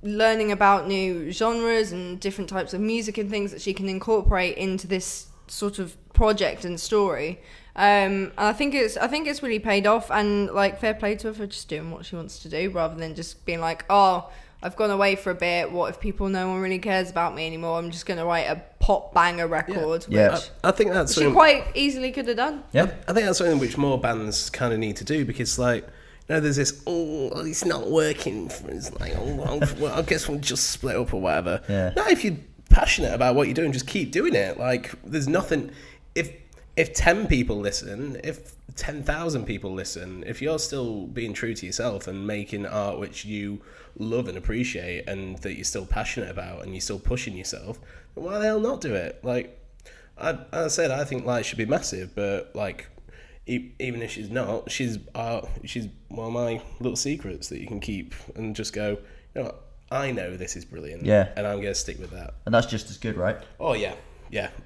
learning about new genres and different types of music and things that she can incorporate into this sort of project and story. And I think it's really paid off, and like fair play to her for just doing what she wants to do, rather than just being like, oh, I've gone away for a bit, what if no one really cares about me anymore, I'm just going to write a pop banger record. Yeah. Which I think that's she quite easily could have done. Yeah. I think that's something which more bands kind of need to do, because like, you know, there's this, oh, it's not working for us, like, oh, well, I guess we'll just split up or whatever. Yeah. No, if you're passionate about what you're doing, just keep doing it. Like, there's nothing, if 10 people listen, if 10,000 people listen, if you're still being true to yourself and making art which you love and appreciate and that you're still passionate about and you're still pushing yourself, then why the hell not do it? Like, I said, I think Light should be massive, but like, even if she's not, she's one of my little secrets that you can keep and just go, you know what, I know this is brilliant, yeah, and I'm going to stick with that. And that's just as good, right? Oh yeah.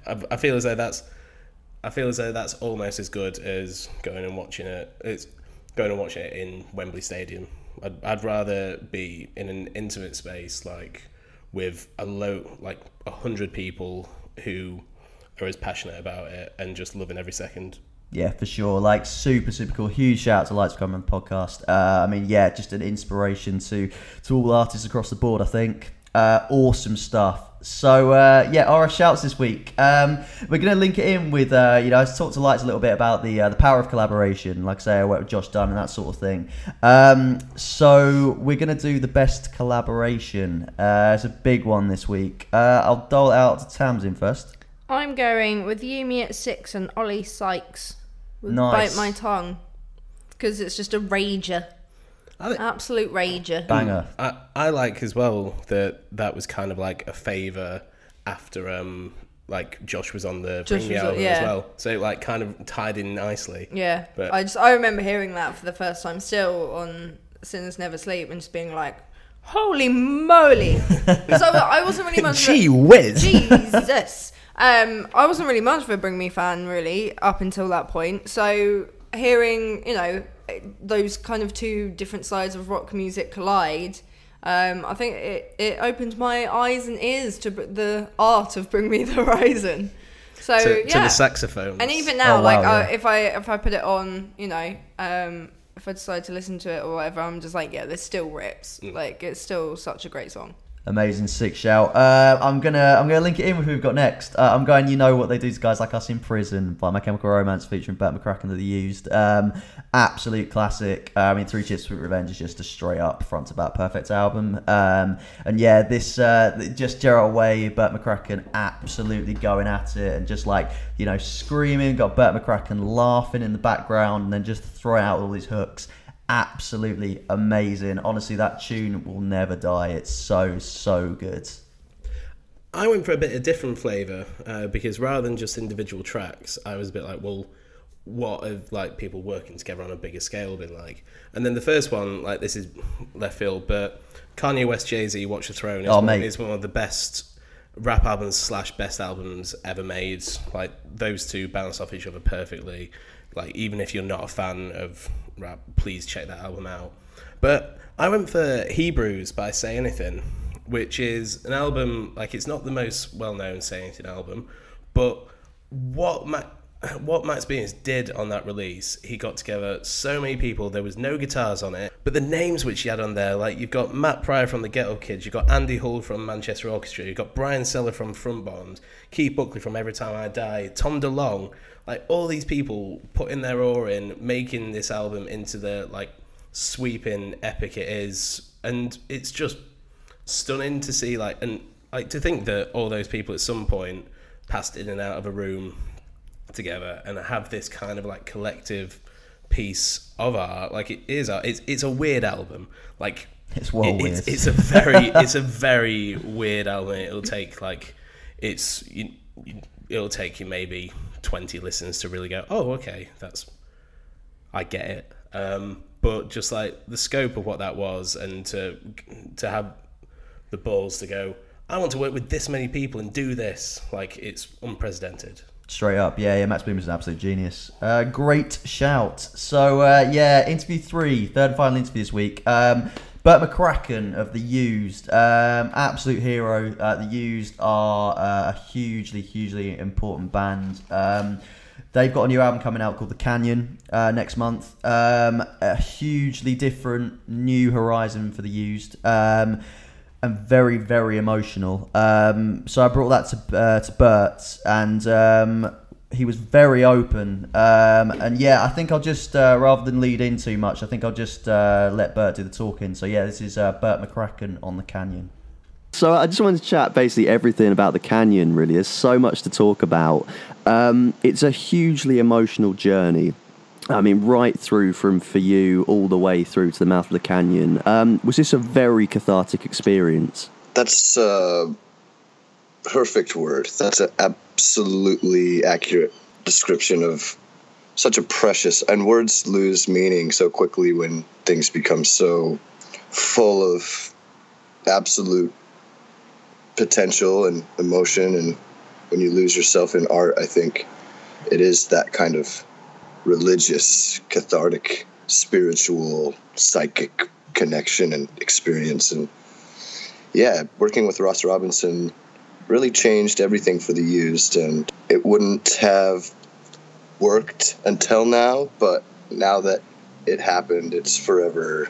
I feel as though that's almost as good as going and watching it. It's going and watching it in Wembley Stadium. I'd rather be in an intimate space, like with 100 people who are as passionate about it and just loving every second. Yeah, for sure. Like, super, super cool. Huge shout out to Lights for coming on the podcast. I mean, yeah, just an inspiration to all artists across the board, I think. Awesome stuff. So, yeah, our shouts this week. We're going to link it in with, I talked to Lights a little bit about the power of collaboration. Like I say, I work with Josh Dunn and that sort of thing. So we're going to do the best collaboration. It's a big one this week. I'll dole it out to Tamsin first. I'm going with Yumi at 6 and Ollie Sykes with Nice. Bite My Tongue. Because it's just a rager. Absolute rager. Banger. I like as well that was kind of like a favour after like Josh was on the Bring Me album as well, so it like kind of tied in nicely. Yeah, but I remember hearing that for the first time still on Sinners Never Sleep and just being like, holy moly. Because I wasn't really much Gee whiz. Jesus. I wasn't really much of a Bring Me fan really up until that point, so hearing those kind of two different sides of rock music collide, I think it opened my eyes and ears to the art of Bring Me the Horizon. So to the saxophones. And even now, if I put it on, if I decide to listen to it or whatever, I'm just like, yeah, this still rips. Like, it's still such a great song. Amazing, sick shout. I'm gonna link it in with who we've got next. I'm going. You know what they do to guys like us in prison by My Chemical Romance featuring Bert McCracken of the Used. Absolute classic. I mean, Three Chips for Revenge is just a straight up front to back perfect album. And yeah, this just Gerald Way, Bert McCracken absolutely going at it and just like screaming. Got Bert McCracken laughing in the background and then just throwing out all these hooks. Absolutely amazing. Honestly, that tune will never die. It's so good. I went for a bit of different flavour because rather than just individual tracks, I was a bit like, well, what have like people working together on a bigger scale been like? And then the first one, like, this is left field, but Kanye West Jay-Z Watch the Throne is one of the best rap albums / best albums ever made. Like, those two bounce off each other perfectly. Like, even if you're not a fan of rap, please check that album out. But I went for Hebrews by Say Anything, which is an album, like, it's not the most well-known Say Anything album, but what Matt Spears did on that release, he got together so many people. There was no guitars on it, but the names which he had on there, like, you've got Matt Pryor from the Ghetto Kids, you've got Andy Hull from Manchester Orchestra, you've got Brian Seller from Front Bond, Keith Buckley from Every Time I Die, Tom DeLonge, like, all these people putting their oar in, making this album into the, like, sweeping epic it is. And it's just stunning to see, like, and like to think that all those people at some point passed in and out of a room together and have this kind of like collective piece of art. Like, it is art. It's a weird album. Like, it's weird. It's a very weird album. It'll take you maybe 20 listens to really go, oh, okay, I get it. But just like the scope of what that was, and to have the balls to go, I want to work with this many people and do this, like, it's unprecedented. Straight up, yeah, Matt Spoon was an absolute genius. Great shout. So, interview 3, third and final interview this week. Bert McCracken of The Used, absolute hero. The Used are a hugely important band. They've got a new album coming out called The Canyon next month. A hugely different new horizon for The Used. And very emotional. So I brought that to Bert, and he was very open. And yeah, I think I'll just, rather than lead in too much, I think I'll just let Bert do the talking. So yeah, this is Bert McCracken on The Canyon. So I just wanted to chat basically everything about The Canyon, really. There's so much to talk about. It's a hugely emotional journey. I mean, right through from For You all the way through to the mouth of the canyon. Was this a very cathartic experience? That's a perfect word. That's an absolutely accurate description of such a precious, and words lose meaning so quickly when things become so full of absolute potential and emotion, and when you lose yourself in art, I think it is that kind of religious, cathartic, spiritual, psychic connection and experience. And yeah, working with Ross Robinson really changed everything for the Used, and it wouldn't have worked until now, but now that it happened, it's forever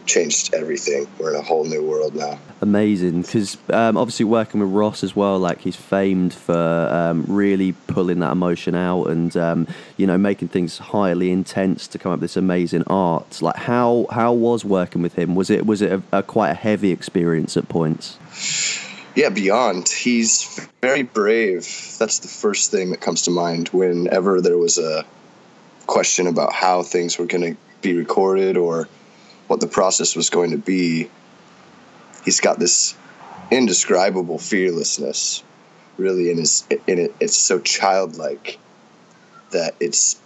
changed everything. We're in a whole new world now. Amazing, because obviously working with Ross as well, like he's famed for really pulling that emotion out and making things highly intense to come up with this amazing art. Like how was working with him? Was it a quite a heavy experience at points? Yeah, beyond. He's very brave. That's the first thing that comes to mind whenever there was a question about how things were going to be recorded or what the process was going to be. He's got this indescribable fearlessness, really, it's so childlike that it's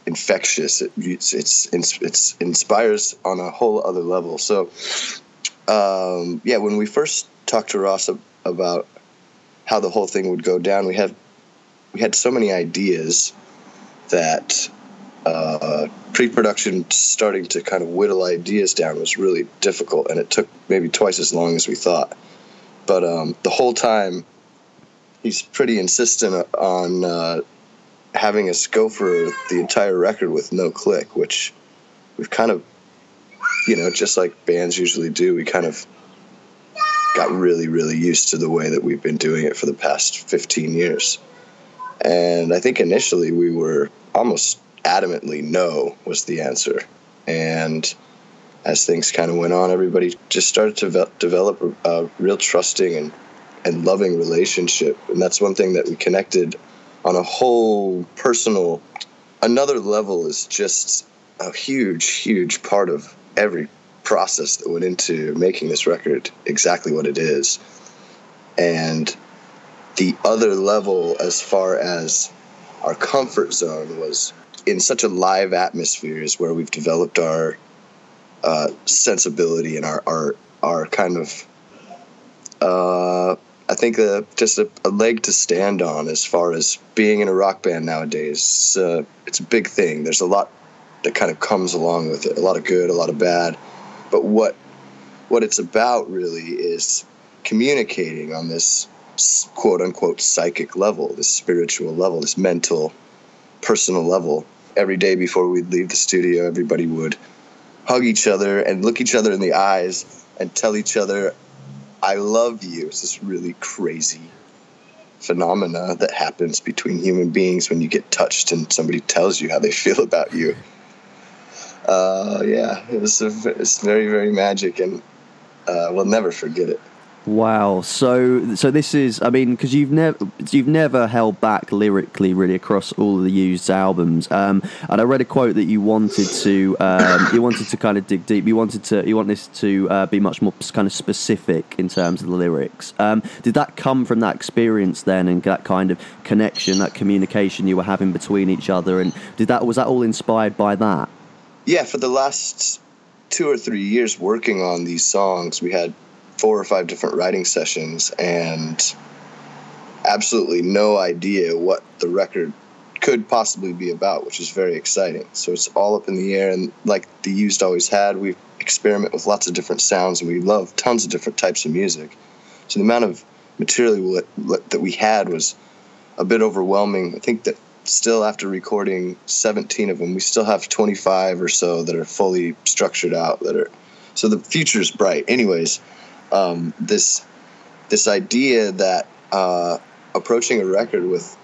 infectious. It inspires on a whole other level. So, when we first talked to Ross about how the whole thing would go down, we had so many ideas that pre-production starting to kind of whittle ideas down was really difficult, and it took maybe twice as long as we thought. But the whole time, he's pretty insistent on having us go for the entire record with no click, which we've kind of, just like bands usually do, we kind of got really, really used to the way that we've been doing it for the past 15 years. And I think initially we were almost adamantly no was the answer. And as things kind of went on, everybody just started to develop a real trusting and loving relationship. And that's one thing that we connected on a whole personal. Another level is just a huge, huge part of every process that went into making this record exactly what it is. And the other level, as far as our comfort zone, was in such a live atmosphere, is where we've developed our sensibility and our kind of I think just a leg to stand on as far as being in a rock band nowadays. It's a big thing. There's a lot that kind of comes along with it, a lot of good, a lot of bad. But what it's about really is communicating on this quote-unquote psychic level, this spiritual level, this mental, personal level. Every day before we'd leave the studio, everybody would hug each other and look each other in the eyes and tell each other, I love you. It's this really crazy phenomena that happens between human beings when you get touched and somebody tells you how they feel about you. It's very, very magic, and we'll never forget it. Wow. So this is, I mean, because you've never held back lyrically really across all of the Used albums. And I read a quote that you wanted to kind of dig deep. You want this to be much more kind of specific in terms of the lyrics. Did that come from that experience then, and that kind of connection, that communication you were having between each other? And was that all inspired by that? Yeah, for the last 2 or 3 years working on these songs, we had 4 or 5 different writing sessions and absolutely no idea what the record could possibly be about, which is very exciting. So it's all up in the air, and like the Used always had, we experiment with lots of different sounds, and we love tons of different types of music. So the amount of material that we had was a bit overwhelming. I think that still, after recording 17 of them, we still have 25 or so that are fully structured out. So the future is bright. Anyways, this idea that approaching a record with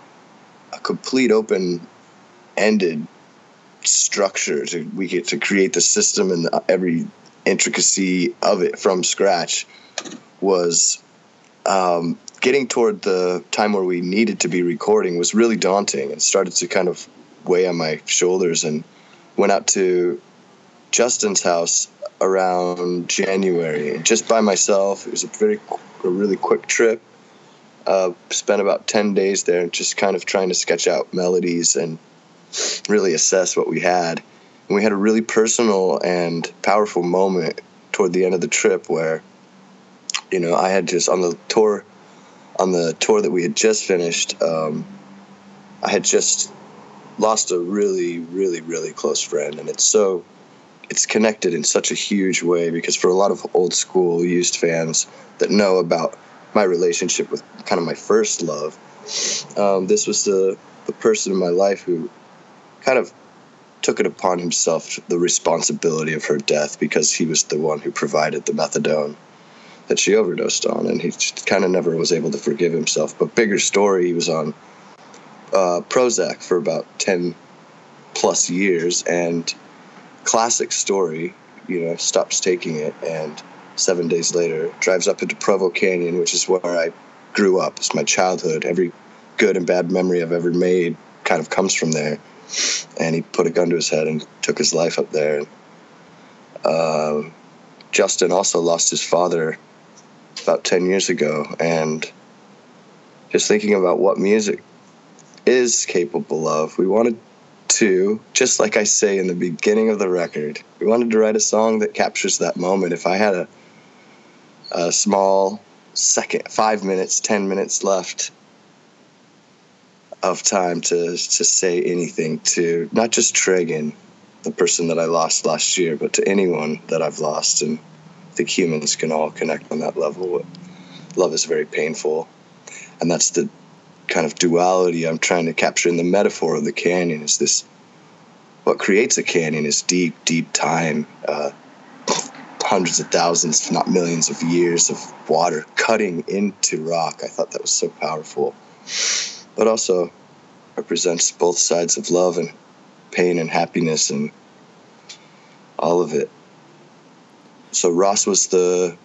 a complete open-ended structure, we get to create the system and every intricacy of it from scratch, was getting toward the time where we needed to be recording was really daunting, and started to kind of weigh on my shoulders, and went out to Justin's house around January, just by myself. It was a really quick trip. Spent about 10 days there, just kind of trying to sketch out melodies and really assess what we had. And we had a really personal and powerful moment toward the end of the trip where, I had just on the tour that we had just finished, I had just lost a really, really, really close friend, and it's connected in such a huge way, because for a lot of old school Used fans that know about my relationship with kind of my first love. This was the person in my life who kind of took it upon himself the responsibility of her death, because he was the one who provided the methadone that she overdosed on, and he just kind of never was able to forgive himself. But bigger story, he was on Prozac for about 10 plus years, and classic story, stops taking it, and 7 days later drives up into Provo Canyon, which is where I grew up. It's my childhood. Every good and bad memory I've ever made kind of comes from there. And he put a gun to his head and took his life up there. Justin also lost his father about 10 years ago, and just thinking about what music is capable of, we wanted to, just like I say in the beginning of the record, we wanted to write a song that captures that moment. If I had a small second, 5 minutes, 10 minutes left of time to say anything to not just Tragan, the person that I lost last year, but to anyone that I've lost. And I think humans can all connect on that level. Love is very painful, and that's the kind of duality I'm trying to capture in the metaphor of the canyon. Is this, what creates a canyon is deep, deep time, hundreds of thousands, if not millions of years of water cutting into rock. I thought that was so powerful, but also represents both sides of love and pain and happiness and all of it. So Ross was the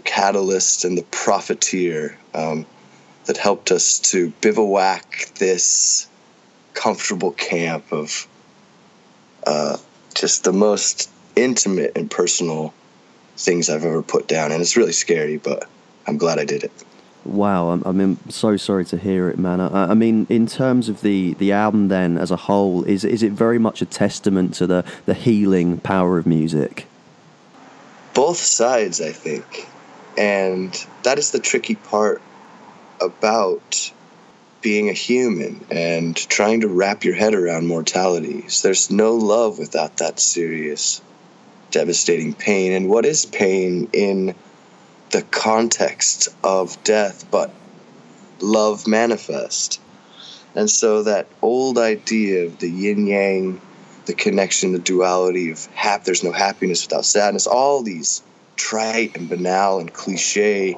catalyst and the profiteer that helped us to bivouac this comfortable camp of just the most intimate and personal things I've ever put down. And it's really scary, but I'm glad I did it. Wow, I'm so sorry to hear it, man. I mean, in terms of the album then as a whole, is it very much a testament to the healing power of music? Both sides, I think. And that is the tricky part about being a human and trying to wrap your head around mortality. There's no love without that serious, devastating pain. And what is pain in the context of death but love manifest? And so that old idea of the yin-yang, the connection, the duality of there's no happiness without sadness, all these trite and banal and cliche,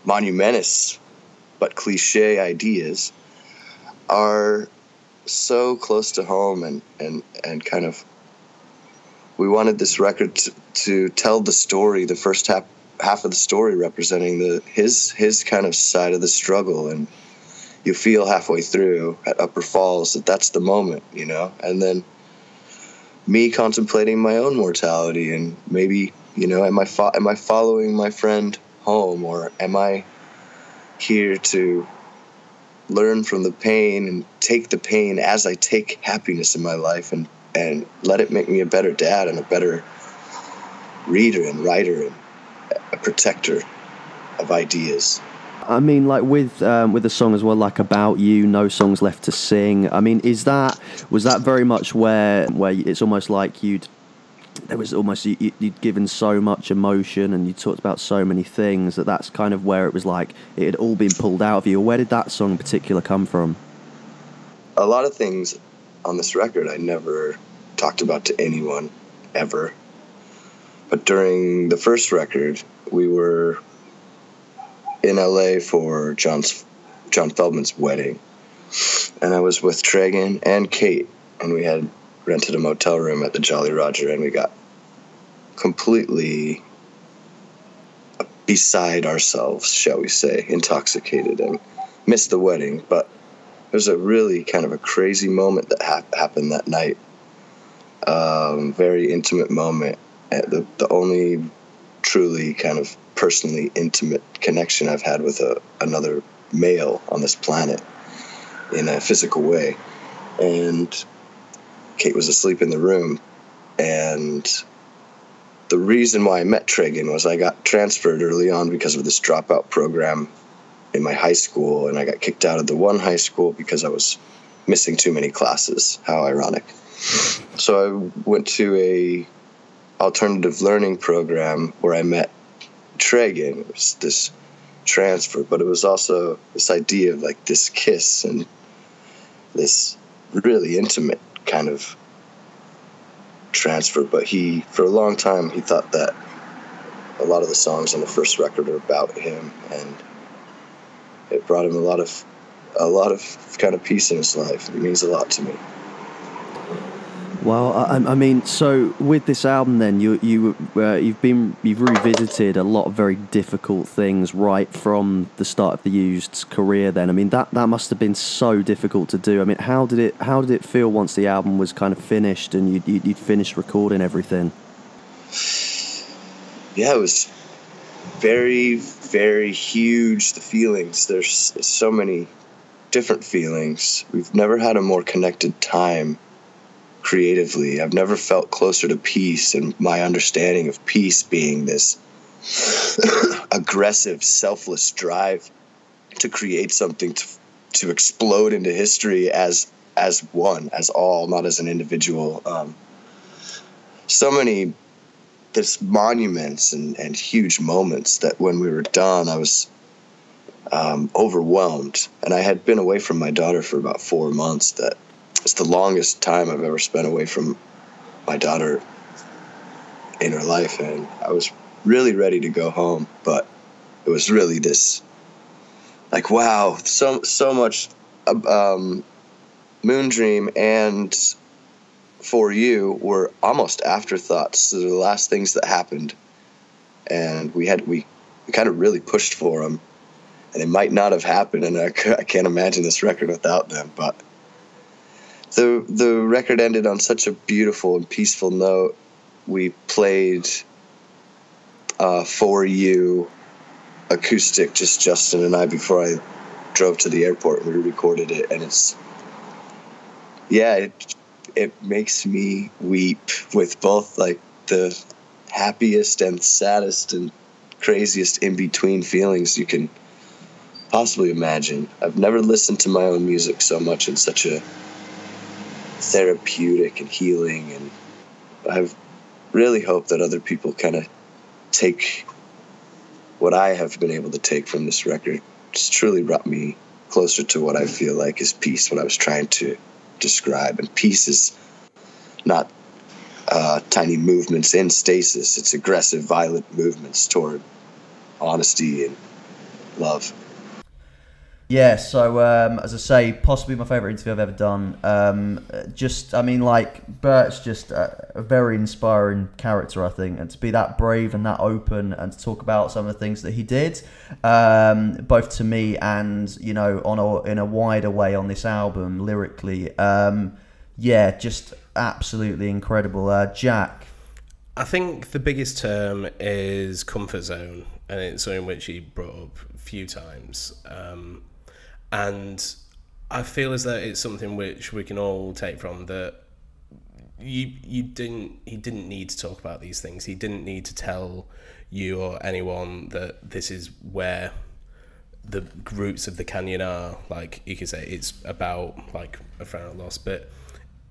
monumentous but cliche ideas are so close to home, and kind of, we wanted this record to tell the story, the first half of the story representing his kind of side of the struggle, and you feel halfway through at Upper Falls that's the moment, and then me contemplating my own mortality, and maybe, am I following my friend home, or am I here to learn from the pain and take the pain as I take happiness in my life, and let it make me a better dad and a better reader and writer and a protector of ideas. I mean, like with the song as well, like About You, No Songs Left to Sing. I mean, was that very much where it's almost like you'd given so much emotion and you talked about so many things that's kind of where it was like it had all been pulled out of you? Or where did that song in particular come from? A lot of things on this record I never talked about to anyone ever. But during the first record, we were in LA for John Feldman's wedding, and I was with Tragan and Kate, and we had rented a motel room at the Jolly Roger, and we got completely beside ourselves, shall we say, intoxicated, and missed the wedding. But it was a really kind of a crazy moment that happened that night. Very intimate moment. The only truly kind of personally intimate connection I've had with another male on this planet in a physical way. And Kate was asleep in the room, and the reason why I met Tragan was I got transferred early on because of this dropout program in my high school, and I got kicked out of the one high school because I was missing too many classes. How ironic. So I went to a alternative learning program where I met Tragan. It was this transfer, but it was also this idea of like this kiss and this really intimate kind of transfer. But for a long time, he thought that a lot of the songs on the first record are about him, and it brought him a lot of kind of peace in his life. It means a lot to me. Well, I mean, so with this album, then you've revisited a lot of very difficult things right from the start of the Used's career. Then, I mean, that must have been so difficult to do. I mean, how did it feel once the album was kind of finished and you'd finished recording everything? Yeah, it was very, very huge. The feelings. There's so many different feelings. We've never had a more connected time. Creatively, I've never felt closer to peace, and my understanding of peace being this aggressive, selfless drive to create something to explode into history as one, as all, not as an individual. So many there's monuments and huge moments that when we were done, I was overwhelmed, and I had been away from my daughter for about 4 months. That it's the longest time I've ever spent away from my daughter in her life, and I was really ready to go home, but it was really this, like, wow, so much. Moon Dream and For You were almost afterthoughts to the last things that happened, and we kind of really pushed for them, and they might not have happened, and I can't imagine this record without them, but the record ended on such a beautiful and peaceful note. We played For You acoustic, just Justin and I, before I drove to the airport, and we recorded it, and it makes me weep with both like the happiest and saddest and craziest in-between feelings you can possibly imagine. I've never listened to my own music so much in such a therapeutic and healing, and I really hope that other people kind of take what I have been able to take from this record. It's truly brought me closer to what I feel like is peace, what I was trying to describe. And peace is not tiny movements in stasis. It's aggressive, violent movements toward honesty and love. Yeah, so as I say, possibly my favourite interview I've ever done. Bert's just a very inspiring character, I think, and to be that brave and that open and to talk about some of the things that he did, both to me and, you know, in a wider way on this album, lyrically. Just absolutely incredible. Jack? I think the biggest term is comfort zone, and it's something which he brought up a few times. And I feel as though it's something which we can all take from that. He didn't need to talk about these things. He didn't need to tell you or anyone that this is where the roots of the canyon are. Like, you could say it's about like a friend I lost, but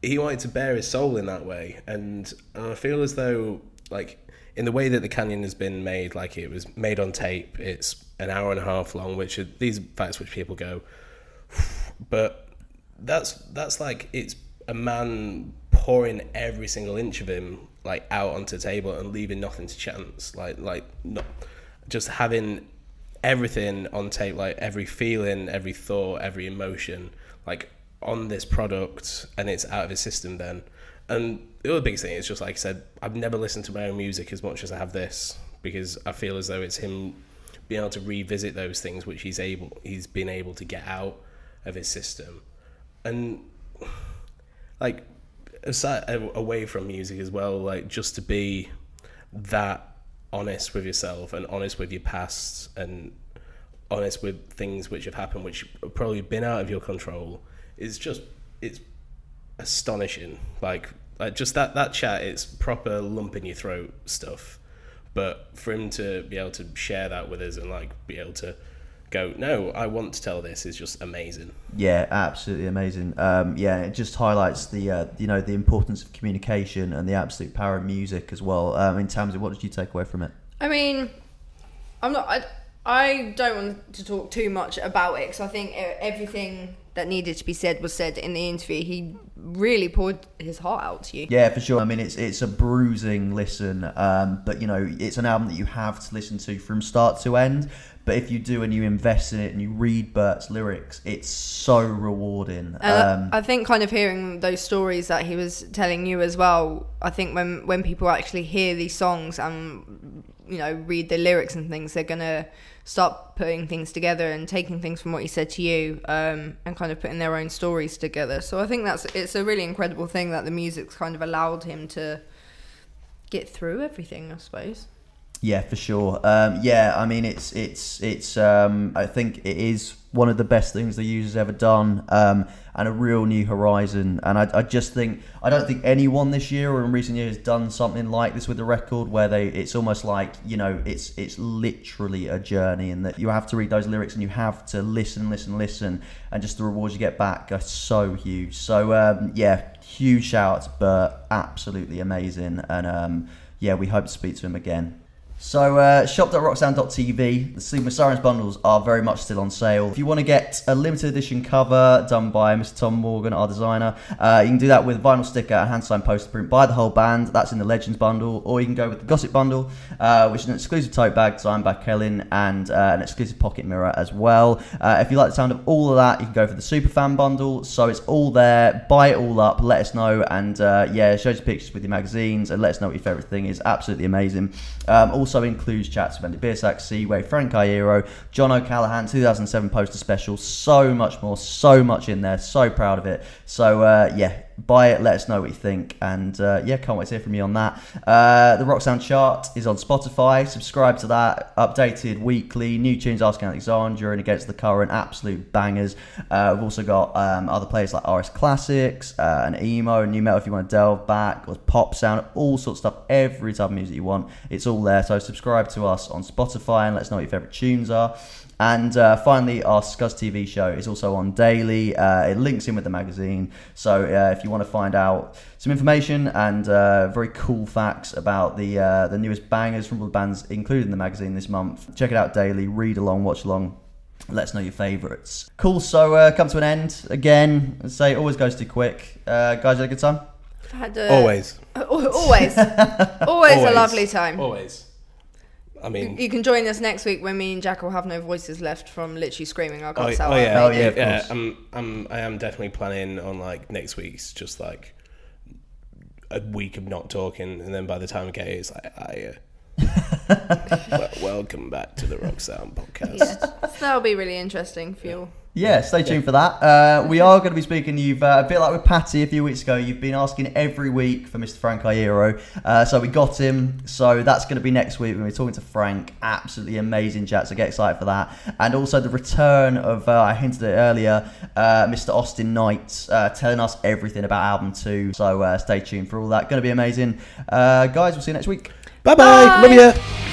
he wanted to bare his soul in that way. And I feel as though, like, in the way that the canyon has been made, like it was made on tape, it's an hour and a half long, which are these facts which people go, but that's like, it's a man pouring every single inch of him like out onto the table and leaving nothing to chance, like not just having everything on tape, like every feeling, every thought, every emotion, like on this product, and it's out of his system then. And the other biggest thing is just, like I said, I've never listened to my own music as much as I have this, because I feel as though it's him being able to revisit those things which he's been able to get out of his system. And like, aside, away from music as well, like just to be that honest with yourself and honest with your past and honest with things which have happened which have probably been out of your control, it's astonishing. Like just that chat, it's proper lump in your throat stuff, but for him to be able to share that with us and like be able to go, no, I want to tell this, is just amazing. Yeah, absolutely amazing. It just highlights the the importance of communication and the absolute power of music as well. In terms of, what did you take away from it? I mean, I don't want to talk too much about it because I think everything that needed to be said was said in the interview. He really poured his heart out to you. Yeah, for sure. I mean, it's a bruising listen, but you know, it's an album that you have to listen to from start to end. But if you do and you invest in it and you read Bert's lyrics, it's so rewarding. I think kind of hearing those stories that he was telling you as well, I think when people actually hear these songs and, you know, read the lyrics and things, they're going to start putting things together and taking things from what he said to you and kind of putting their own stories together. So I think it's a really incredible thing that the music's kind of allowed him to get through everything, I suppose. Yeah, for sure. Yeah, I mean, it's. I think it is one of the best things the User's ever done, and a real new horizon. And I just think I don't think anyone this year or in recent years has done something like this with the record, where it's almost like, you know, it's literally a journey, and that you have to read those lyrics and you have to listen, and just the rewards you get back are so huge. So yeah, huge shout out to Bert, absolutely amazing, and yeah, we hope to speak to him again. So shop.rocksound.tv, the Sleeping with Sirens bundles are very much still on sale. If you want to get a limited edition cover done by Mr. Tom Morgan, our designer, you can do that with vinyl sticker and hand-signed poster print by the whole band. That's in the Legends bundle. Or you can go with the Gossip bundle, which is an exclusive tote bag designed by Kellen and an exclusive pocket mirror as well. If you like the sound of all of that, you can go for the Superfan bundle. So it's all there. Buy it all up. Let us know. And yeah, show us pictures with your magazines and let us know what your favourite thing is. Absolutely amazing. Also includes chats with Andy Biersack, Seaway, Frank Iero, John O'Callaghan, 2007 poster special, so much more, so much in there, so proud of it. So yeah, buy it, let us know what you think, and yeah, can't wait to hear from you on that. The Rock Sound chart is on Spotify, subscribe to that, updated weekly, new tunes, Asking Alexandria and Against the Current, absolute bangers. We've also got other players like RS Classics, and emo, and new metal if you want to delve back, or pop sound, all sorts of stuff, every type of music you want, it's all there. So subscribe to us on Spotify and let us know what your favourite tunes are. And finally, our Scuzz TV show is also on daily. It links in with the magazine. So if you want to find out some information and very cool facts about the newest bangers from all the bands included in the magazine this month, check it out daily, read along, watch along. Let us know your favourites. Cool, so come to an end. Again, I'd say it always goes too quick. Guys, had a good time? Always. Always a lovely time. Always. I mean, you can join us next week when me and Jack will have no voices left from literally screaming our guts out. Yeah. I am definitely planning on like next week's just like a week of not talking, and then by the time we get here, it's like welcome back to the Rock Sound podcast. Yeah. So that'll be really interesting for you. Yeah, stay tuned for that. We are going to be speaking. You've a bit like with Patty a few weeks ago. You've been asking every week for Mr. Frank Iero, so we got him. So that's going to be next week when we're talking to Frank. Absolutely amazing chat. So get excited for that. And also the return of I hinted at it earlier, Mr. Austin Knight, telling us everything about album 2. So stay tuned for all that. Going to be amazing, guys. We'll see you next week. Bye bye. Love you.